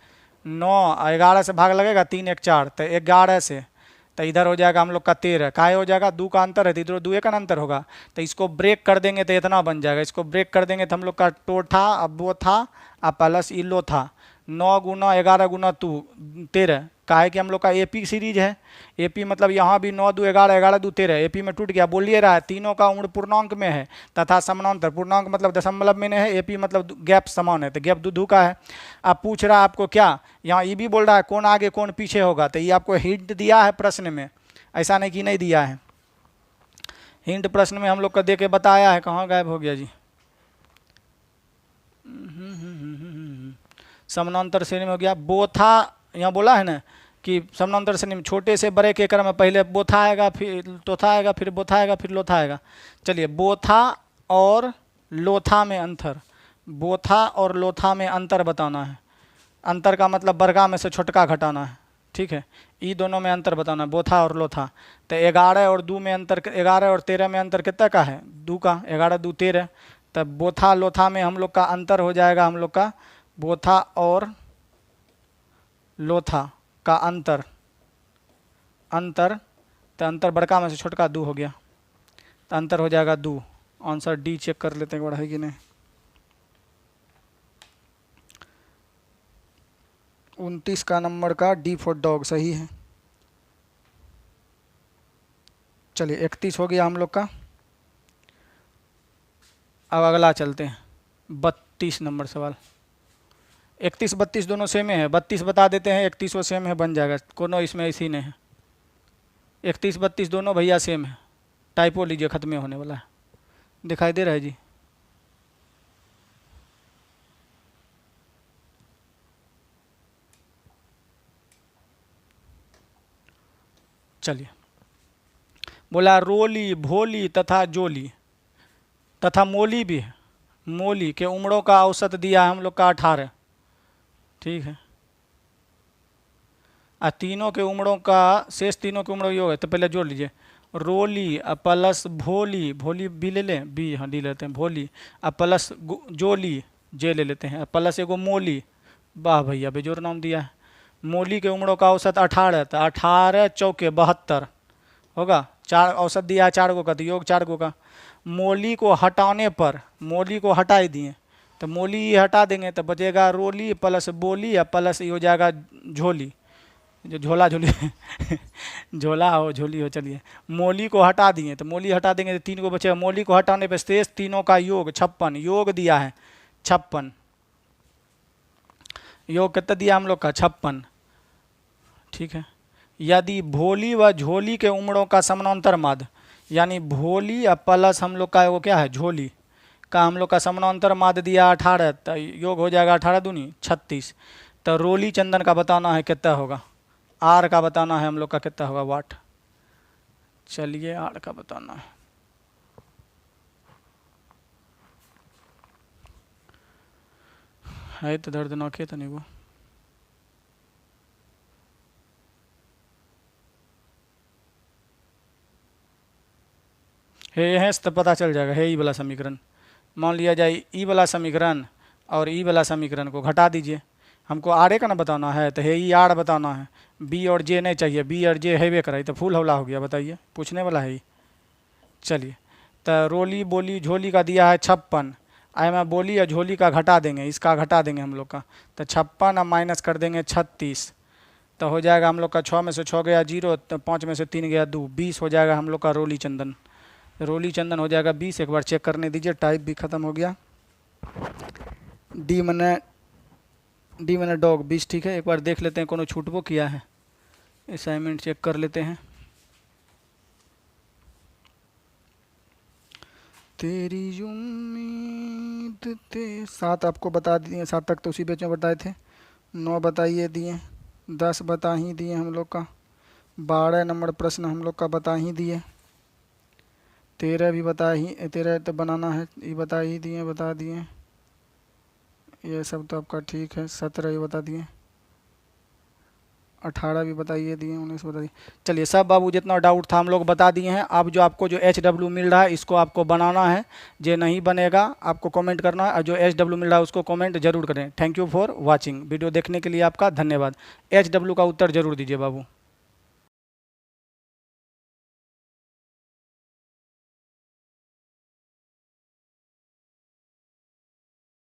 9 11 से भाग लगेगा 3 1 4, तो 11 से तो इधर हो जाएगा हम लोग का 13, काहे हो जाएगा 2 का अंतर है तो इधर 2 का अंतर होगा, तो इसको ब्रेक कर देंगे तो इतना बन जाएगा, इसको ब्रेक कर देंगे तो हम लोग का टोठा अब वो था अब प्लस इलो था, 9 गुना 11 गुना 13, काहे कि हम लोग का AP सीरीज है, AP मतलब यहाँ भी 9 2 11 11 2 13, AP में टूट गया। बोलिए रहा है तीनों का उम्र पूर्णांक में है तथा समानांतर, पूर्णांक मतलब दशमलव में नहीं है, AP मतलब गैप समान है, तो गैप दू का है। अब पूछ रहा है आपको क्या, यहाँ ये भी बोल रहा है कौन आगे कौन पीछे होगा, तो ये आपको हिंट दिया है प्रश्न में, ऐसा नहीं कि नहीं दिया है, हिंट प्रश्न में हम लोग का दे के बताया है। कहाँ गायब हो गया जी, समानांतर श्रेणी में हो गया। बोथा यहाँ बोला है ना कि समानांतर श्रेणी में छोटे से बड़े के क्रम में पहले बोथा आएगा, फिर तोथा आएगा, फिर बोथा आएगा, फिर लोथा आएगा। चलिए, बोथा और लोथा में अंतर, बोथा और लोथा में अंतर बताना है। अंतर का मतलब बड़का में से छोटका घटाना है, ठीक है। ई दोनों में अंतर बताना है, बोथा और लोथा। तो 11 और 2 में अंतर, 11 और 13 में अंतर कितना का है? 2 का। 11 2 13। तब बोथा लोथा में हम लोग का अंतर हो जाएगा, हम लोग का बोथा और लोथा का अंतर, तो अंतर बड़का में से छोटका 2 हो गया, तो अंतर हो जाएगा 2। आंसर डी चेक कर लेते हैं बड़ा है कि नहीं। 29 का नंबर का डी फॉर डॉग सही है। चलिए, 31 हो गया हम लोग का। अब अगला चलते हैं, 32 नंबर सवाल। 31 32 दोनों सेम है, 32 बता देते हैं, 31 वो सेम है, बन जाएगा, कोनो इसमें इसी नहीं है। 31 32 दोनों भैया सेम है, टाइपो लीजिए, खत्म होने वाला है। दिखाई दे रहा है जी? चलिए, बोला रोली, भोली तथा जोली तथा मोली भी है। मोली के उम्रों का औसत दिया है हम लोग का 18, ठीक है। तीनों के उम्रों का शेष, तीनों के उम्रों योग है, तो पहले जोड़ लीजिए। रोली प्लस भोली, भोली बी ले लें, बी हाँ डी लेते हैं, भोली प्लस जोली जे ले लेते हैं, प्लस एगो मोली। वाह भैया, बेजोर नाम दिया है। मोली के उम्रों का औसत 18, तो 18 चौके 72 होगा। 4 औसत दिया है 4 गो का, तो योग 4 गो का। मोली को हटाने पर, मोली को हटा ही दिए, तो मोली हटा देंगे तो बचेगा रोली प्लस बोली या प्लस ये हो जाएगा झोली, जो झोला झोली झोला हो झोली हो। चलिए, मोली को हटा दिए, तो मोली हटा देंगे तो 3 को बचेगा। मोली को हटाने पर शेष तीनों का योग 56, योग दिया है 56, योग कितना दिया हम लोग का 56, ठीक है। यदि भोली व झोली के उम्रों का समानांतर माध्य, यानी भोली या प्लस हम लोग का वो क्या है झोली का हम लोग का समानांतर माध्य दिया 18, तो योग हो जाएगा 18 दूनी 36। तो रोली चंदन का बताना है कितना होगा, आर का बताना है हम लोग का कितना होगा वाट। चलिए, आर का बताना है तो दर्दनाक है तो नहीं वो। है तो पता चल जाएगा, है ई वाला समीकरण। मान लिया जाए ई वाला समीकरण और ई वाला समीकरण को घटा दीजिए, हमको आर ए का ना बताना है, तो है ई आर बताना है। बी और जे नहीं चाहिए, बी और जे है वे कराई, तो फुल हौला हो गया, बताइए, पूछने वाला है ही। चलिए, तो रोली बोली झोली का दिया है 56, आई में बोली या झोली का घटा देंगे, इसका घटा देंगे हम लोग का, तो 56 माइनस कर देंगे 36, तो हो जाएगा हम लोग का 6 में से 6 गया 0, तो 5 में से 3 गया 2, 20 हो जाएगा हम लोग का रोली चंदन। रोली चंदन हो जाएगा 20। एक बार चेक करने दीजिए, टाइप भी ख़त्म हो गया। डी मैंने डॉग 20, ठीक है। एक बार देख लेते हैं कोनो छूटबो किया है, असाइनमेंट चेक कर लेते हैं। तेरी उम्मीद ते 7 आपको बता दिए, 7 तक तो उसी बैच में बताए थे। 9 बताइए दिए, 10 बता ही दिए हम लोग का, 12 नंबर प्रश्न हम लोग का बता ही दिए, 13 भी बता ही, 13 तो बनाना है, ये बता ही दिए, बता दिए, ये सब तो आपका ठीक है। 17 ये बता दिए, 18 भी बताइए दिए, 19 बता दिए। चलिए, सब बाबू जितना डाउट था हम लोग बता दिए हैं। अब जो आपको जो HW मिल रहा है इसको आपको बनाना है, जो नहीं बनेगा आपको कमेंट करना है, और जो HW मिल रहा है उसको कमेंट जरूर करें। Thank you for watching. Video देखने के लिए आपका धन्यवाद। HW का उत्तर जरूर दीजिए बाबू।